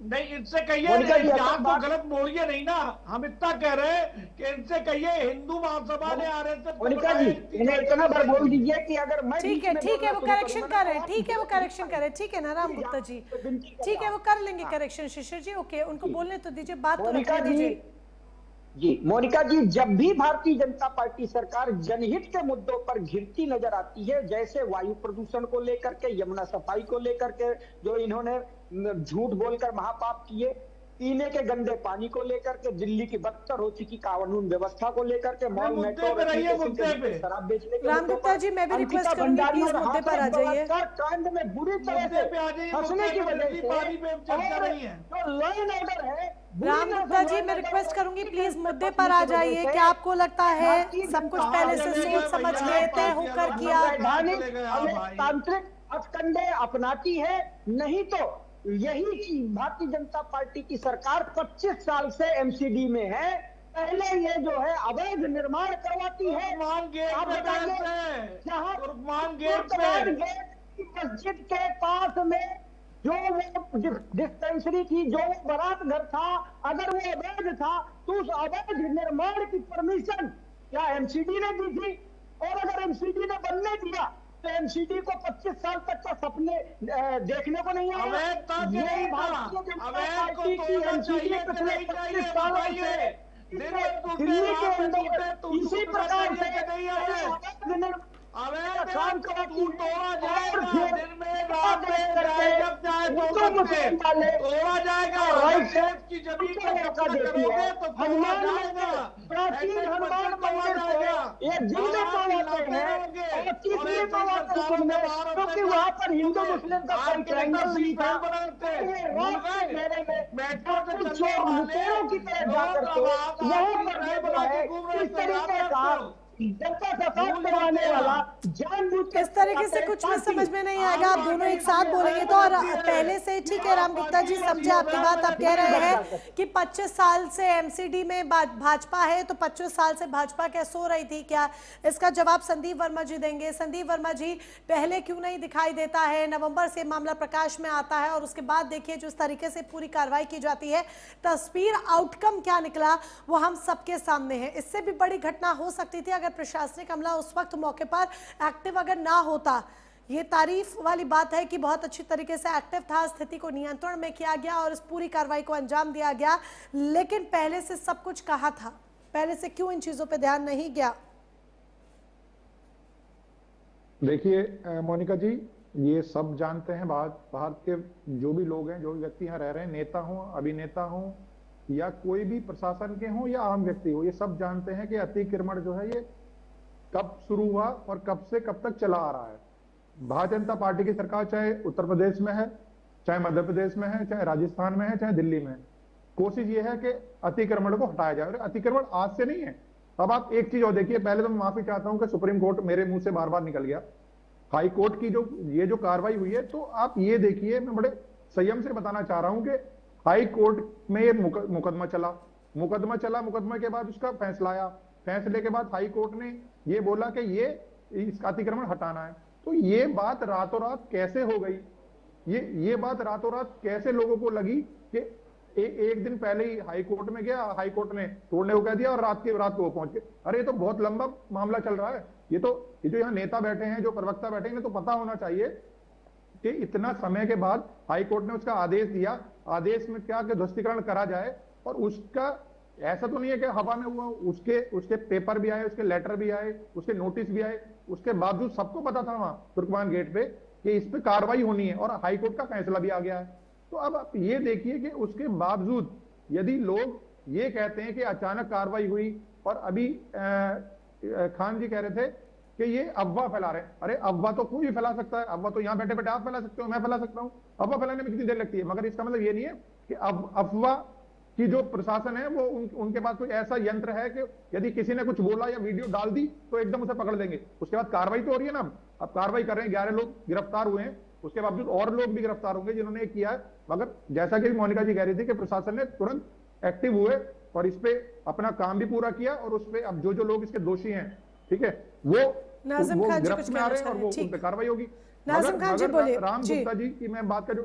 नहीं, इनसे कहिए मोनिका जी, इतिहास असल को बात- गलत बोलिए नहीं ना। हम इतना कह रहे हैं कि इनसे कहिए हिंदू महासभा ने आरएसएस मोनिका जी, इन्हें इतना बार बोल दीजिए कि अगर मैं ठीक है, ठीक है, वो करेक्शन कर रहे हैं, ठीक है, वो करेक्शन कर रहे हैं, ठीक है ना राम गुप्ता जी, ठीक है, वो कर लेंगे करेक्शन शिशिर जी, ओके, उनको बोलने तो दीजिए, बात तो मोनिका रखने जी, दीजिए। जी मोनिका जी, जब भी भारतीय जनता पार्टी सरकार जनहित के मुद्दों पर घिरती नजर आती है, जैसे वायु प्रदूषण को लेकर के, यमुना सफाई को लेकर के जो इन्होंने झूठ बोलकर महापाप किए, पीने के गंदे पानी को लेकर के, दिल्ली की बदतर हो चुकी कानून व्यवस्था को लेकर के, मॉल मुद्दे मेट्रो पे रहिए, एप्लीकेशन के मुद्दे पे। शराब बेचने के राम मुद्दे गुप्ता पर, जी, मैं भी अंकिता रिक्वेस्ट करूंगी, भंडारी प्लीज और मुद्दे पर आ हाथरस जाइए। बलात्कार कांड में बुरी तरह मुद्दे पे आ जाइए, से फंसने मुद्दे की पे वजह दिल्ली से, पानी पे चर्चा और नहीं है। जो लॉ एंड ऑर्डर है, बुरी राम तरह से गुप्ता जी, law and मैं order रिक्वेस्ट को करूंगी, प्लीज ठीक मुद्दे से पर आ पकड़ने की वजह जाइए। से क्या आपको लगता है भारतीय सब कुछ जनता पहले से पार्टी सोच समझ भैया, के तय होकर किया? वैधानिक चले गए आप हमें भाई। तांत्रिक हथकंडे अपनाती है, नहीं तो यही चीज भारतीय जनता पार्टी की सरकार 25 साल से एमसीडी में है। पहले ये जो है अवैध निर्माण करवाती है। तुर्कमान गेट आप पे बताइए, बहस है, जहाँ तुर्कमान गेट तुर्कमान पे गेट की मस्जिद के पास में जो वो डिस्पेंसरी थी, जो वो बारात घर था, अगर वो अवैध था तो उस अवैध निर्माण की परमिशन क्या एमसीडी ने दी थी? और अगर एमसीडी ने बनने दिया तो एमसीडी को 25 साल तक का सपने देखने को नहीं आया। अवैध था कि ये नहीं था? भारतीय जनता अवैध को पार्टी की तोड़ना एमसीडी चाहिए कि पिछले नहीं 25 चाहिए? सालों बताइए। से दिन में टूटे, दिल्ली के रात में अंदर टूटे, तू इसी टूटना प्रकार चाहिए से कि नहीं है? अवैध काम को कराती तू है। तोड़ा जाएगा, और फिर दिन में रात में करके जब चाहे तो उनको मुस्लिम वाले तोड़ा जाएगा। राइट से देश की जमीन उनको पर मौका कब्जा देती करोगे है। तो तोड़ा हनुमान जाएगा। प्राचीन ऐसे हनुमान बच्चे तोड़ा मंदिर से जाएगा। ये जिंदे और आप तोड़ाते हैं हिलाते और रहोगे। तीसरी और तोड़ाते ऐसे तुमने, सरकारों के क्योंकि बाहर वहाँ पर हिंदू होते हैं। मुस्लिम का कोई आपके नेता ट्रायंगल नहीं था। सीट बनाते हैं। ये भूल रात के गए? घेरे में मेट्रो से कुछ चलने चोर वाले लुटेरों की तरह जा लोग करके अब आप यहाँ आपकी पर नए जो बना के है घूम रहे इस थे, याद तरीके है का आपको? जनता से साफ भूल करवाने जाते हैं वाला आप। जानबूझ के इस तरीके से कुछ भी समझ में नहीं आएगा, आप दोनों एक साथ बोलेंगे तो। और पहले से ठीक है राम गुप्ता जी, समझे आपकी बात। आप कह रहे हैं कि 25 साल से एमसीडी में भाजपा है, तो 25 साल से भाजपा क्या सो रही थी क्या? इसका जवाब संदीप वर्मा जी देंगे। संदीप वर्मा जी, पहले क्यों नहीं दिखाई देता है? नवंबर से मामला प्रकाश में आता है और उसके बाद देखिए जिस तरीके से पूरी कार्रवाई की जाती है, तस्वीर आउटकम क्या निकला वो हम सबके सामने है। इससे भी बड़ी घटना हो सकती थी अगर प्रशासनिक अमला उस वक्त मौके पर एक्टिव अगर ना होता। ये तारीफ वाली बात है कि बहुत अच्छी तरीके से एक्टिव था, स्थिति को नियंत्रण में किया गया और इस पूरी कार्रवाई को अंजाम दिया गया। लेकिन पहले से सब कुछ कहा था, पहले से क्यों इन चीजों पे ध्यान नहीं गया? देखिए मोनिका जी, ये सब जानते हैं, भारत के जो भी लोग हैं, जो भी व्यक्ति यहाँ रह रहे हैं, नेता हों, अभिनेता हों या कोई भी प्रशासन के हों या आम व्यक्ति हो, ये सब जानते हैं कि अतिक्रमण जो है ये कब शुरू हुआ और कब से कब तक चला आ रहा है। भारतीय जनता पार्टी की सरकार चाहे उत्तर प्रदेश में है, चाहे मध्य प्रदेश में है, चाहे राजस्थान में है, चाहे दिल्ली में है, कोशिश ये है कि अतिक्रमण को हटाया जाए। और अतिक्रमण आज से नहीं है। अब आप एक चीज और देखिए, पहले तो मैं माफी चाहता हूं कि सुप्रीम कोर्ट मेरे मुंह से बार बार निकल गया। हाई कोर्ट की जो कार्रवाई हुई है, तो आप ये देखिए, मैं बड़े संयम से बताना चाह रहा हूं कि हाई कोर्ट में ये मुकदमा चला, मुकदमा के बाद उसका फैसला आया, फैसले के बाद हाई कोर्ट ने ये बोला कि ये इसका अतिक्रमण हटाना है। तो ये बात रातों रात कैसे हो गई? ये बात रातों रात कैसे लोगों को लगी कि एक दिन पहले ही हाई कोर्ट में गया, हाई कोर्ट ने तोड़ने को कह दिया और रात को वो पहुंच गए। अरे ये तो बहुत लंबा मामला चल रहा है। ये जो यहाँ नेता बैठे हैं, जो प्रवक्ता बैठे हैं, तो पता होना चाहिए कि इतना समय के बाद हाई कोर्ट ने उसका आदेश दिया। आदेश में क्या कि ध्वस्तीकरण करा जाए, और उसका ऐसा तो नहीं है कि हवा में हुआ, उसके पेपर भी आए, उसके लेटर भी आए, उसके नोटिस भी आए। उसके बावजूद सबको पता था वहां तुर्कमान गेट पे कि इस पे कार्रवाई होनी है और हाई कोर्ट का फैसला भी आ गया है। तो अब आप ये देखिए कि उसके बावजूद यदि लोग ये कहते हैं कि अचानक कार्रवाई हुई, और अभी खान जी कह रहे थे कि ये अफवाह फैला रहे हैं। अरे अफवाह तो कोई भी फैला सकता है, अफवाह तो यहाँ बैठे बैठे आप फैला सकते हो, मैं फैला सकता हूँ। अफवाह फैलाने में कितनी देर लगती है, मगर इसका मतलब ये नहीं है कि अफवाह कि जो प्रशासन है वो उनके पास कोई ऐसा यंत्र है कि यदि किसी ने कुछ बोला या वीडियो डाल दी तो एकदम उसे पकड़ लेंगे। उसके बाद कार्रवाई तो हो रही है ना, अब कार्रवाई कर रहे हैं, 11 लोग गिरफ्तार हुए हैं, उसके बावजूद और लोग भी गिरफ्तार होंगे जिन्होंने किया है। मगर जैसा कि मोनिका जी कह रही थी कि प्रशासन ने तुरंत एक्टिव हुए और इस पे अपना काम भी पूरा किया, और उस पे अब जो लोग इसके दोषी हैं, ठीक है, वो गिरफ्त में आ रहे हैं और वो उन पे कार्रवाई होगी। नाज़िम खान जी बोलिए। राम गुप्ता जी की मैं बात करूं,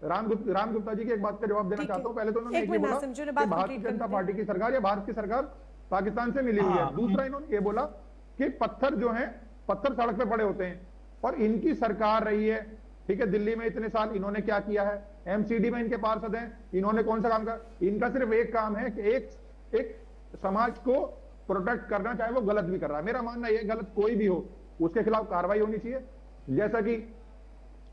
राम गुप्ता जी की एक बात का जवाब देना ठीक है। चाहता हूं। पहले तो उन्होंने एक एक ये मिनट बोला नासिम जी ने कि बात भारतीय complete जनता करने पार्टी की सरकार या भारत की सरकार पाकिस्तान से मिली हुई है। दूसरा इन्होंने ये बोला कि पत्थर जो है, पत्थर सड़क पे पड़े होते हैं और इनकी सरकार रही है, ठीक है, दिल्ली में इतने साल इन्होंने क्या किया है, एमसीडी में इनके पार्षद हैं, इन्होंने कौन सा काम किया? इनका सिर्फ एक काम है कि एक समाज को प्रोटेक्ट करना, चाहे वो गलत भी कर रहा है। मेरा मानना ये, गलत कोई भी हो उसके खिलाफ कार्रवाई होनी चाहिए। जैसा कि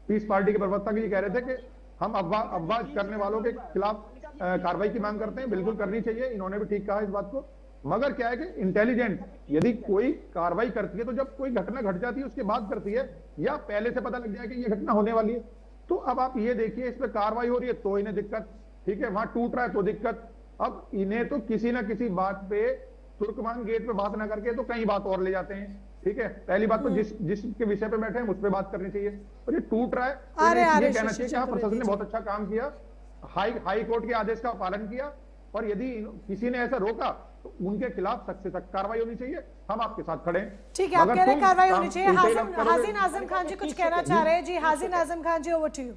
पीस पार्टी के प्रवक्ता जी कह रहे थे कि हम अफवाह करने वालों के खिलाफ कार्रवाई की मांग करते हैं, बिल्कुल करनी चाहिए, इन्होंने भी ठीक कहा इस बात को। मगर क्या है कि इंटेलिजेंट यदि कोई कार्रवाई करती है तो जब कोई घटना घट जाती है उसके बाद करती है, या पहले से पता लग जाए कि ये घटना होने वाली है। तो अब आप ये देखिए, इस पे कार्रवाई हो रही है तो इन्हें दिक्कत, ठीक है, वहां टूट रहा है तो दिक्कत। अब इन्हें तो किसी ना किसी बात पे, तुर्कमान गेट पे बात ना करके तो कई बात और ले जाते हैं, ठीक है। पहली बात तो जिसके विषय पे बैठे हैं उस पर बात करनी चाहिए, और ये टूट रहा है तो ये कहना चाहिए कि हाँ, प्रशासन ने बहुत अच्छा काम किया, हाई कोर्ट के आदेश का पालन किया, और यदि किसी ने ऐसा रोका तो उनके खिलाफ सख्त से सख्त कार्रवाई होनी चाहिए। हम आपके साथ खड़े हैं। ठीक है, आप कह रहे हैं कार्रवाई होनी चाहिए। हाजिन आजम खान जी कुछ कहना चाह रहे हैं। जी हाजिन आजम खान जी, ओवर टू यू।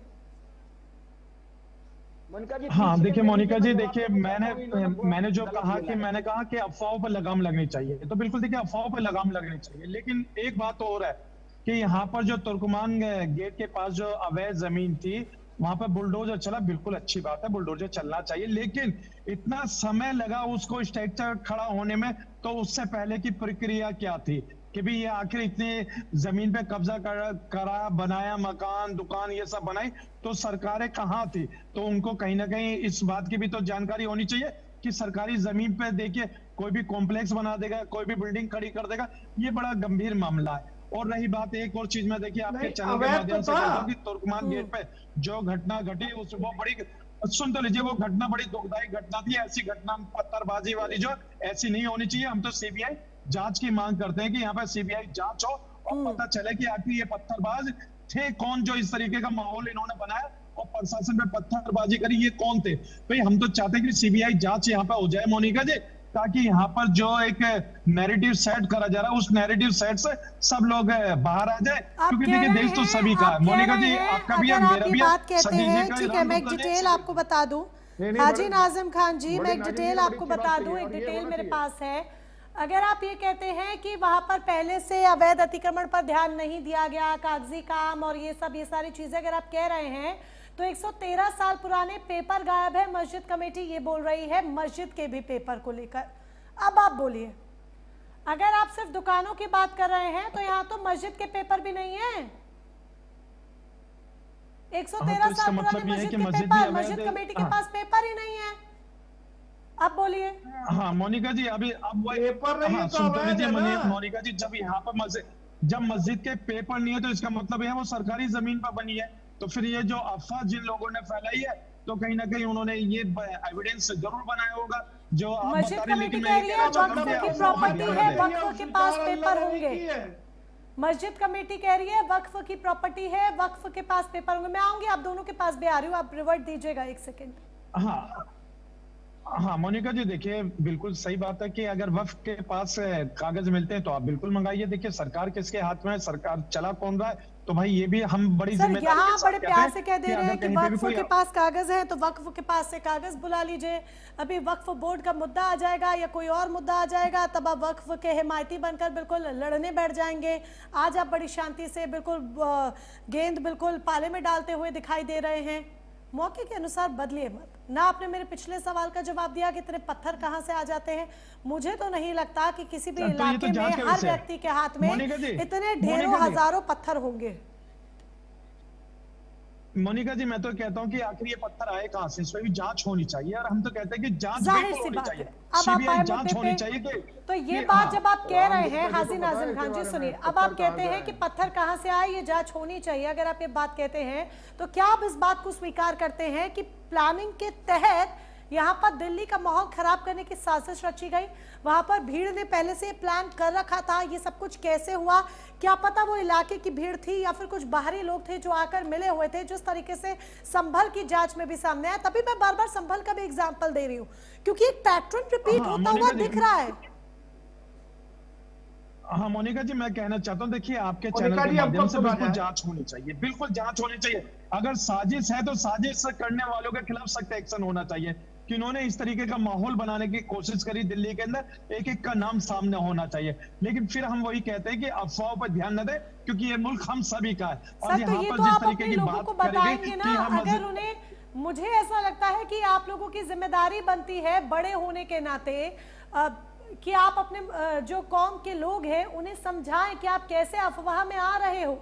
हाँ देखिए मोनिका जी, देखिए मैंने जो कहा कि मैंने कहा कि अफवाहों पर लगाम लगनी चाहिए, तो बिल्कुल देखिए अफवाहों पर लगाम लगनी चाहिए। लेकिन एक बात और है कि यहाँ पर जो तुर्कमान गेट के पास जो अवैध जमीन थी, वहां पर बुलडोजर चला, बिल्कुल अच्छी बात है, बुलडोजर चलना चाहिए। लेकिन इतना समय लगा उसको स्ट्रक्चर खड़ा होने में, तो उससे पहले की प्रक्रिया क्या थी कि भी ये आखिर इतने जमीन पे कब्जा करा, बनाया, मकान, दुकान ये सब बनाई, तो सरकारें कहाँ थी? तो उनको कहीं ना कहीं इस बात की भी तो जानकारी होनी चाहिए कि सरकारी जमीन पे देखिए कोई भी कॉम्प्लेक्स बना देगा, कोई भी बिल्डिंग खड़ी कर देगा, ये बड़ा गंभीर मामला है। और रही बात एक और चीज में, देखिए आपके चैनल के माध्यम से कहता हूं कि तुर्कमान गेट पे जो घटना घटी वो बड़ी, सुन तो लीजिए, वो घटना बड़ी दुखदायी घटना थी। ऐसी घटना पत्थरबाजी वाली जो ऐसी नहीं होनी चाहिए। हम तो सीबीआई जांच की मांग करते हैं कि यहाँ पर सीबीआई जांच हो और पता चले कि आखिर ये पत्थरबाज थे कौन, जो इस तरीके का माहौल इन्होंने बनाया और प्रशासन पे पत्थरबाजी करी, ये कौन थे। भाई हम तो चाहते हैं कि सीबीआई जांच यहाँ पे हो जाए मोनिका जी, ताकि यहाँ पर जो एक नैरेटिव सेट करा जा रहा है, उस नैरेटिव सेट से सब लोग बाहर आ जाए, क्योंकि देखिए देश तो सभी का है। मोनिका जी आपका भी है, मेरा भी है, सभी का। ठीक है, मैं एक डिटेल आपको बता दूं। हाजिन आजम खान जी, मैं एक डिटेल आपको बता दूं, एक डिटेल मेरे पास है। अगर आप ये कहते हैं कि वहां पर पहले से अवैध अतिक्रमण पर ध्यान नहीं दिया गया, कागजी काम और ये सारी चीजें अगर आप कह रहे हैं, तो 113 साल पुराने पेपर गायब है। मस्जिद कमेटी ये बोल रही है, मस्जिद के भी पेपर को लेकर। अब आप बोलिए, अगर आप सिर्फ दुकानों की बात कर रहे हैं तो यहाँ तो मस्जिद के पेपर भी नहीं है। 113 साल पुराने मस्जिद के पेपर, मस्जिद कमेटी के पास पेपर ही नहीं है। अब बोलिए। हाँ मोनिका जी, अभी अब वो सुन तो लीजिए मोनिका जी, जब यहाँ पर मस्जिद के पेपर नहीं है तो इसका मतलब है वो सरकारी जमीन पर बनी है। तो फिर ये जो अफवाह जिन लोगों ने फैलाई है, तो कहीं ना कहीं उन्होंने ये एविडेंस जरूर बनाया होगा जो आप मस्जिद बता रहे हैं। कमेटी लेकिन कह रही है वक्फ की प्रॉपर्टी है, वक्फ के पास पेपर होंगे। मस्जिद कमेटी कह रही है वक्फ की प्रॉपर्टी है, वक्फ के पास पेपर होंगे। मैं आऊंगी, आप दोनों के पास भी आ रही हूँ, आप रिवर्ट दीजिएगा एक सेकेंड। हाँ मोनिका जी, देखिए बिल्कुल सही बात है कि अगर वक्फ के पास कागज मिलते हैं तो आप बिल्कुल मंगाइए। देखिए सरकार किसके हाथ में है, सरकार चला कौन रहा है, तो भाई ये भी हम बड़ी जिम्मेदारी यहाँ बड़े प्यार से कह दे रहे हैं कि वक्फ के पास कागज है तो वक्फ के पास से कागज बुला लीजिए। अभी वक्फ बोर्ड का मुद्दा आ जाएगा या कोई और मुद्दा आ जाएगा, तब आप वक्फ के हिमायती बनकर बिल्कुल लड़ने बैठ जाएंगे। आज आप बड़ी शांति से बिल्कुल गेंद बिल्कुल पाले में डालते हुए दिखाई दे रहे हैं। मौके के अनुसार बदलिए मत। ना आपने मेरे पिछले सवाल का जवाब दिया कि इतने पत्थर कहां से आ जाते हैं। मुझे तो नहीं लगता कि किसी भी इलाके में हर व्यक्ति के हाथ में इतने ढेरों हजारों पत्थर होंगे। मोनिका जी मैं तो कहता हूँ कि आखिर ये पत्थर आए कहां से, इस पर भी जांच होनी चाहिए। और हम तो कहते हैं कि जांच होनी चाहिए, सीबीआई जांच होनी चाहिए। तो ये बात जब आप कह रहे हैं हाजिन आजम खान जी सुनिए, अब आप कहते हैं कि पत्थर कहां से आए ये जांच होनी चाहिए, अगर आप ये बात कहते हैं तो क्या आप इस बात को स्वीकार करते हैं कि प्लानिंग के तहत यहाँ पर दिल्ली का माहौल खराब करने की साजिश रची गई? वहां पर भीड़ ने पहले से प्लान कर रखा था, ये सब कुछ कैसे हुआ? क्या पता वो इलाके की भीड़ थी या फिर कुछ बाहरी लोग थे जो आकर मिले हुए थे, जिस तरीके से संभल की जांच में भी सामने आया। तभी मैं बार बार संभल का भी एग्जांपल दे रही हूँ, क्योंकि एक पैटर्न रिपीट होता हुआ दिख रहा है। हाँ मोनिका जी, मैं कहना चाहता हूँ, देखिए आपके चैनल मोनिका के जी, अब माध्यम कब से सुना बिल्कुल जाए? जांच होनी चाहिए, बिल्कुल जांच होनी चाहिए। अगर साजिश है तो साजिश करने वालों के खिलाफ सख्त एक्शन होना चाहिए कि उन्होंने इस तरीके का माहौल बनाने की कोशिश करी दिल्ली के अंदर, एक एक का नाम सामने होना चाहिए। लेकिन फिर हम वही कहते हैं कि अफवाहों पर ध्यान न दें, क्योंकि ये मुल्क हम सभी का है। और सर, तो यहाँ ये पर तो जिस आप तरीके अपने की लोगों को बात करेंगे बताएंगे कि ना, हम अगर उन्हें, मुझे ऐसा लगता है कि आप लोगों की जिम्मेदारी बनती है बड़े होने के नाते कि आप अपने जो कौम के लोग हैं उन्हें समझाएं कि आप कैसे अफवाह में आ रहे हो।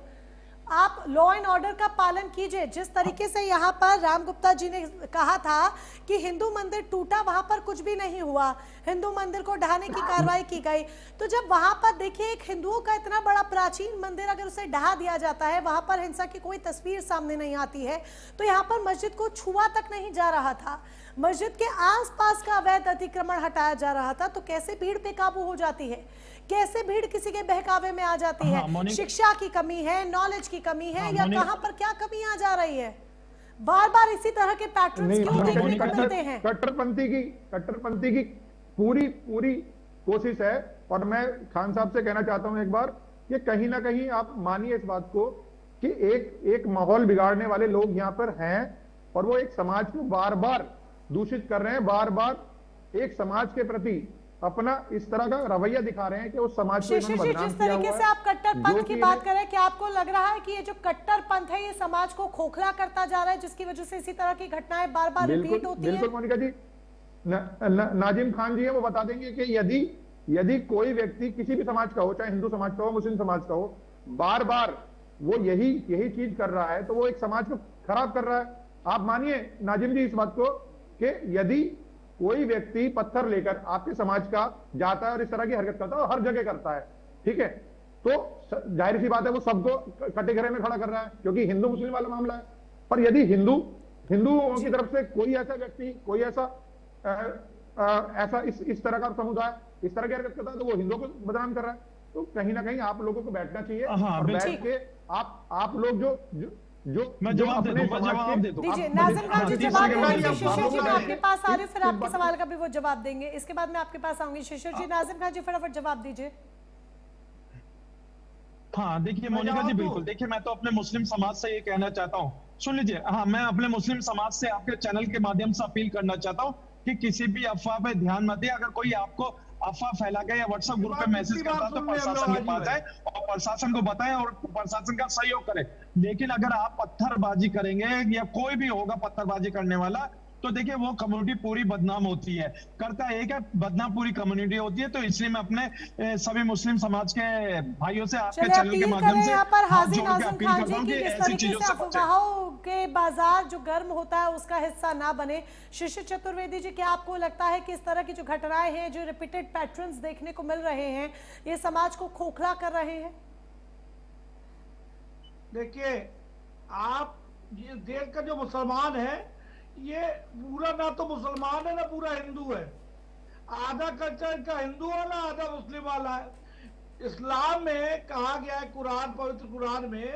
आप लॉ एंड ऑर्डर का पालन कीजिए। जिस तरीके से यहाँ पर राम गुप्ता जी ने कहा था कि हिंदू मंदिर टूटा, वहां पर कुछ भी नहीं हुआ, हिंदू मंदिर को ढहाने की कार्रवाई की गई। तो जब वहां पर देखिए एक हिंदुओं का इतना बड़ा प्राचीन मंदिर अगर उसे ढहा दिया जाता है, वहां पर हिंसा की कोई तस्वीर सामने नहीं आती है, तो यहाँ पर मस्जिद को छुआ तक नहीं जा रहा था, मस्जिद के आसपास का अवैध अतिक्रमण हटाया जा रहा था, तो कैसे भीड़ पे काबू हो जाती है, कैसे भीड़ किसी के बहकावे में आ जाती है? शिक्षा की कमी है, नॉलेज की कमी है, या कहां पर क्या कमी आ जा रही है? बार बार इसी तरह के पैटर्न्स क्यों देखने को मिलते हैं? कट्टरपंथी की पूरी कोशिश है। और मैं खान साहब से कहना चाहता हूं एक बार कि कहीं ना कहीं आप मानिए इस बात को कि एक माहौल बिगाड़ने वाले लोग यहाँ पर हैं, और वो एक समाज को बार बार दूषित कर रहे हैं, बार बार एक समाज के प्रति अपना इस तरह का रवैया दिखा रहे हैं कि उस समाज को इन्होंने बदनाम जिस किया तरीके हुआ से है। आप कट्टरपंथ की बात करें, क्या आपको लग रहा है कि ये जो कट्टरपंथ है ये समाज को खोखला करता जा रहा है, जिसकी वजह से इसी तरह की घटनाएं बार बार रिपीट होती हैं? बिल्कुल मोनिका जी, नाजिम खान जी है, वो बता देंगे कि यदि कोई व्यक्ति किसी भी समाज का हो, चाहे हिंदू समाज का हो, मुस्लिम समाज का हो, बार बार वो यही चीज कर रहा है, तो वो एक समाज को खराब कर रहा है। आप मानिए नाजिम जी इस बात को कि यदि कोई व्यक्ति पत्थर लेकर आपके समाज का जाता है और इस तरह की हरकत करता है, और हर जगह करता है, ठीक है, तो जाहिर सी बात है वो सबको कटे घरे में खड़ा कर रहा है, क्योंकि हिंदू मुस्लिम वाला मामला है। पर यदि हिंदुओं की तरफ से कोई ऐसा व्यक्ति, कोई ऐसा इस तरह का समुदाय इस तरह की हरकत करता है, तो वो हिंदुओं को बदनाम कर रहा है। तो कहीं ना कहीं आप लोगों को बैठना चाहिए और बैठ के आप लोग जो मैं जवाब दे दूं। दीजिए नाज़िम खान जी, जवाब दीजिए। शिशिर जी मैं आपके पास आ रही हूँ, फिर आपके सवाल का भी वो जवाब देंगे। इसके बाद मैं आपके पास आऊंगी। शिशिर जी, नाज़िम खान जी फटाफट जवाब दीजिए। हाँ देखिए मोनिका जी, बिल्कुल देखिए, मैं तो अपने मुस्लिम समाज से ये कहना चाहता हूँ, सुन लीजिए, हाँ मैं अपने मुस्लिम समाज से आपके चैनल के माध्यम से अपील करना चाहता हूँ कि किसी भी अफवाह पे ध्यान मत दें। अगर कोई आपको अफवाह फैला के या व्हाट्सएप ग्रुप पे मैसेज करता है तो प्रशासन के पास जाए और प्रशासन को बताएं और प्रशासन का सहयोग करें। लेकिन अगर आप पत्थरबाजी करेंगे या कोई भी होगा पत्थरबाजी करने वाला, तो देखिए वो कम्युनिटी पूरी बदनाम होती है, करता एक है, बदनाम पूरी कम्युनिटी होती है। तो इसलिए मैं अपने सभी मुस्लिम समाज के भाइयों से आपके चैनल के माध्यम से हाथ जोड़ के अपील करता हूं कि ऐसी चीजों से बचें। अफवाहों के बाजार जो गर्म होता है उसका हिस्सा ना बने। शिशिर चतुर्वेदी जी, क्या आपको लगता है कि इस तरह की जो घटनाएं हैं, जो रिपीटेड पैटर्न्स देखने को मिल रहे हैं, ये समाज को खोखला कर रहे हैं? देखिए, आप ये देश का जो मुसलमान है, ये पूरा ना तो मुसलमान है ना पूरा हिंदू है। आधा कल्चर इनका हिंदू वाला, आधा मुस्लिम वाला है। इस्लाम में कहा गया है, कुरान, पवित्र कुरान में,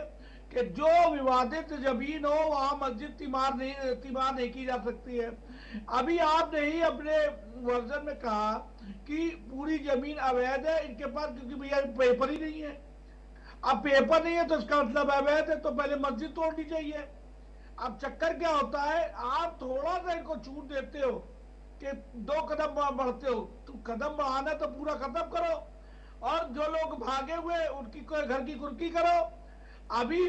कि जो विवादित जमीन हो वहां मस्जिद तीमार नहीं की जा सकती है। अभी आपने ही अपने वर्जन में कहा कि पूरी जमीन अवैध है इनके पास, क्योंकि भैया पेपर ही नहीं है। अब पेपर नहीं है तो इसका मतलब अवैध है, तो पहले मस्जिद तोड़नी चाहिए। अब चक्कर क्या होता है, आप थोड़ा सा इनको छूट देते हो कि 2 कदम बढ़ते हो, तो कदम बढ़ाना तो पूरा खत्म करो, और जो लोग भागे हुए उनकी कोई घर की कुर्की करो। अभी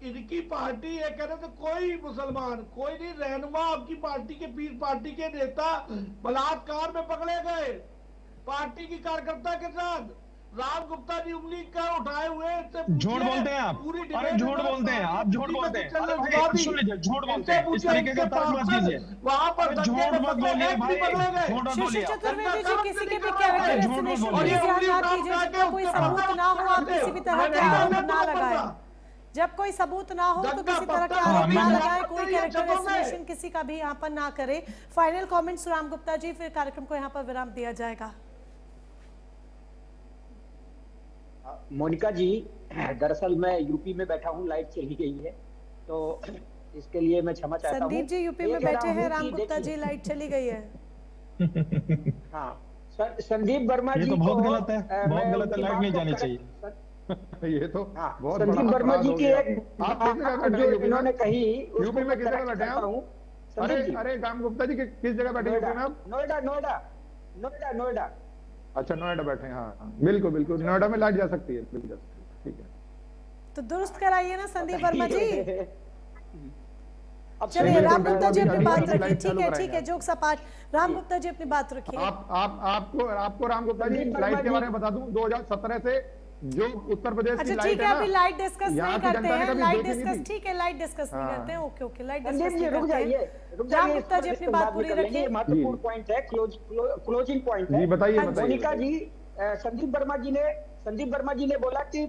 इनकी पार्टी ये कह रहे थे कोई मुसलमान, कोई नहीं, रहनुमा आपकी पार्टी के, पीर पार्टी के नेता बलात्कार में पकड़े गए पार्टी की कार्यकर्ता के साथ। राम गुप्ता जी उंगली कर उठाए हुए, झूठ बोलते हैं आप, अरे झूठ बोलते हैं आप, झूठ बोलते हैं, अरे भाई सुन लीजिए, झूठ बोलते हैं, इस तरीके का तर्क मत कीजिए, वहां पर झूठ मत बोलिए भाई, झूठ मत बोलिए। चतुर्वेदी जी, किसी के भी कैरेक्टर एस्टिमेशन पर ध्यान ना कीजिए। जब तक कोई सबूत ना हो आप किसी भी तरह के आरोप ना लगाएं। जब कोई सबूत ना हो तो किसी तरह के आरोप ना लगाएं, कोई कैरेक्टर एस्टिमेशन किसी का भी यहाँ पर ना करे। फाइनल कमेंट्स राम गुप्ता जी, फिर कार्यक्रम को यहाँ पर विराम दिया जाएगा। मोनिका जी, दरअसल मैं यूपी में बैठा हूँ, लाइट चली गई है, तो इसके लिए मैं क्षमा चाहता हूँ। संदीप जी यूपी में बैठे हैं, राम गुप्ता जी लाइट चली गई है। हाँ संदीप वर्मा ये जी तो बहुत को, गलत है, बहुत मैं गलत है, उनकी लाइट बात नहीं को जानी correct- चाहिए। ये तो हाँ, बहुत संदीप बड़ा वर्मा अपराध जी हो की गया। एक आप किस जगह बैठे जो हैं यूपी इन्होंने में? कही उसको यूपी में मैं किस जगह correct बैठे हैं करता आप? हूँ। अरे संदीप जी, अरे राम गुप्ता जी किस जगह बैठे हैं यूपी में आप? नोएडा नोएडा नोएडा नोएडा अच्छा नोएडा बैठे हैं, हाँ हाँ, बिल्कुल बिल्कुल, नोएडा में लाइट जा सकती है, बिल्कुल जा सकती है, ठीक है। तो दुरुस्त कराइए ना संदीप वर्मा जी। अब चलिए बिल्कुल, राम गुप्ता जी बिल्कुल, अपनी बात अभी रखिए। लाइट ठीक चालू है कराएंगे ठीक है, आप। जोक सपाट। राम गुप्ता जी अपनी बात रखिए। आपको राम गुप्ता जी संदीप लाइट के वर्मा बारे में बता दूं, 2017 से जो उत्तर प्रदेश की अच्छा लाइट ठीक है, है अभी ना, लाइट डिस्कस नहीं यहाँ की करते जनता ने हैं, कभी लाइट देखी नहीं डिस्कस, थी। ठीक है लाइट डिस्कस नहीं हाँ। करते हैं। Okay okay, light Sandeep discuss जी नहीं रुक करते जाइए, हैं। रुक राम जाइए, गुप्ता जी इस अपनी पर बात बाद में पूरी कर लेंगे। रखिए। ये महत्वपूर्ण पॉइंट है, क्लोजिंग पॉइंट है। जी बताइए हाँ, बताइए। मोनिका जी, संदीप वर्मा जी ने बोला कि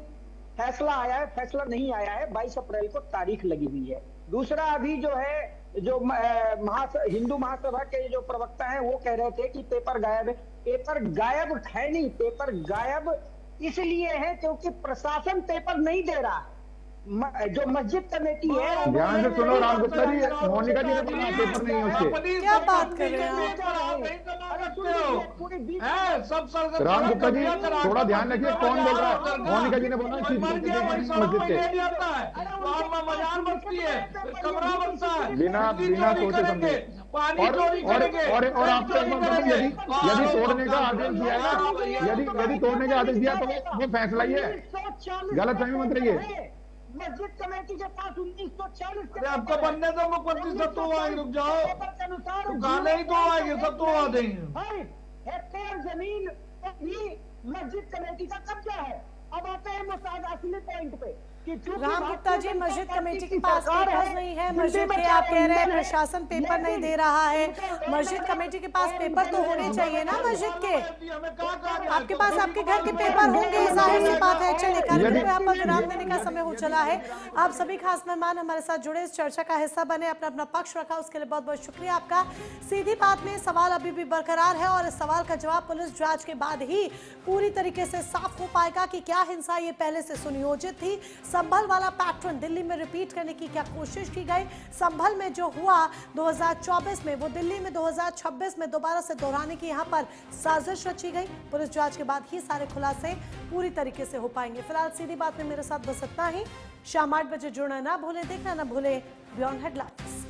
फैसला आया है, फैसला नहीं आया है, 22 अप्रैल को तारीख लगी हुई है। दूसरा अभी जो है, जो हिंदू महासभा के जो प्रवक्ता हैं वो कह रहे थे कि पेपर गायब है। पेपर गायब है नहीं, पेपर गायब इसलिए है क्योंकि प्रशासन पेपर नहीं दे रहा। जो मस्जिद कमेटी है, ध्यान से सुनो राम गुप्ता जी, मोनिका जी ने बोला पेपर नहीं है उसके। क्या बात कर रहे हैं आप? सब सरकार राम गुप्ता जी थोड़ा ध्यान रखिए, कौन बोल रहा है? मोनिका जी ने बोला चीफ मस्जिद के। मजार बसती है, कमरा बनता है, बिना सोचे समझे। और आपको एक बात बताऊं, यदि तोड़ने का आदेश दिया है, यदि तोड़ने का आदेश दिया तो वो फैसला ही है, गलत फहमी मत रहिए। मस्जिद कमेटी के पास 1940 अरे आपको बनने दो, मुख्यमंत्री सब तो आएंगे, रुक जाओ, तो गाने ही तो आएंगे, सब तो आ देंगे। हेक्टेयर जमीन भी मस्जिद कमेटी का कब्जा है। अब आते हैं मुस्ताद असली पॉइंट पे कि राम गुप्ता जी, मस्जिद कमेटी के पास पेपर्स नहीं है, मस्जिद के आप कह रहे हैं प्रशासन पेपर नहीं दे रहा है। मस्जिद कमेटी के पास पेपर तो होने चाहिए ना मस्जिद के। आपके पास आपके घर के पेपर होंगे, जाहिर सी बात है। चलिए कार्यक्रम को यहाँ पर विराम देने का समय हो चला है। आप सभी खास मेहमान हमारे साथ जुड़े, इस चर्चा का हिस्सा बने, अपना अपना पक्ष रखा, उसके लिए बहुत बहुत शुक्रिया आपका। सीधी बात में सवाल अभी भी बरकरार है और इस सवाल का जवाब पुलिस जांच के बाद ही पूरी तरीके से साफ हो पाएगा कि क्या हिंसा ये पहले से सुनियोजित थी। संभल वाला पैटर्न दिल्ली में रिपीट करने की क्या कोशिश की गई, संभल में जो हुआ 2024 में वो दिल्ली में 2026 में दोबारा से दोहराने की यहाँ पर साजिश रची गई। पुलिस जांच के बाद ही सारे खुलासे पूरी तरीके से हो पाएंगे। फिलहाल सीधी बात में मेरे साथ बस इतना ही। शाम 8 बजे जुड़ना ना भूलें, देखना ना भूलें बियॉन्ड हेडलाइंस।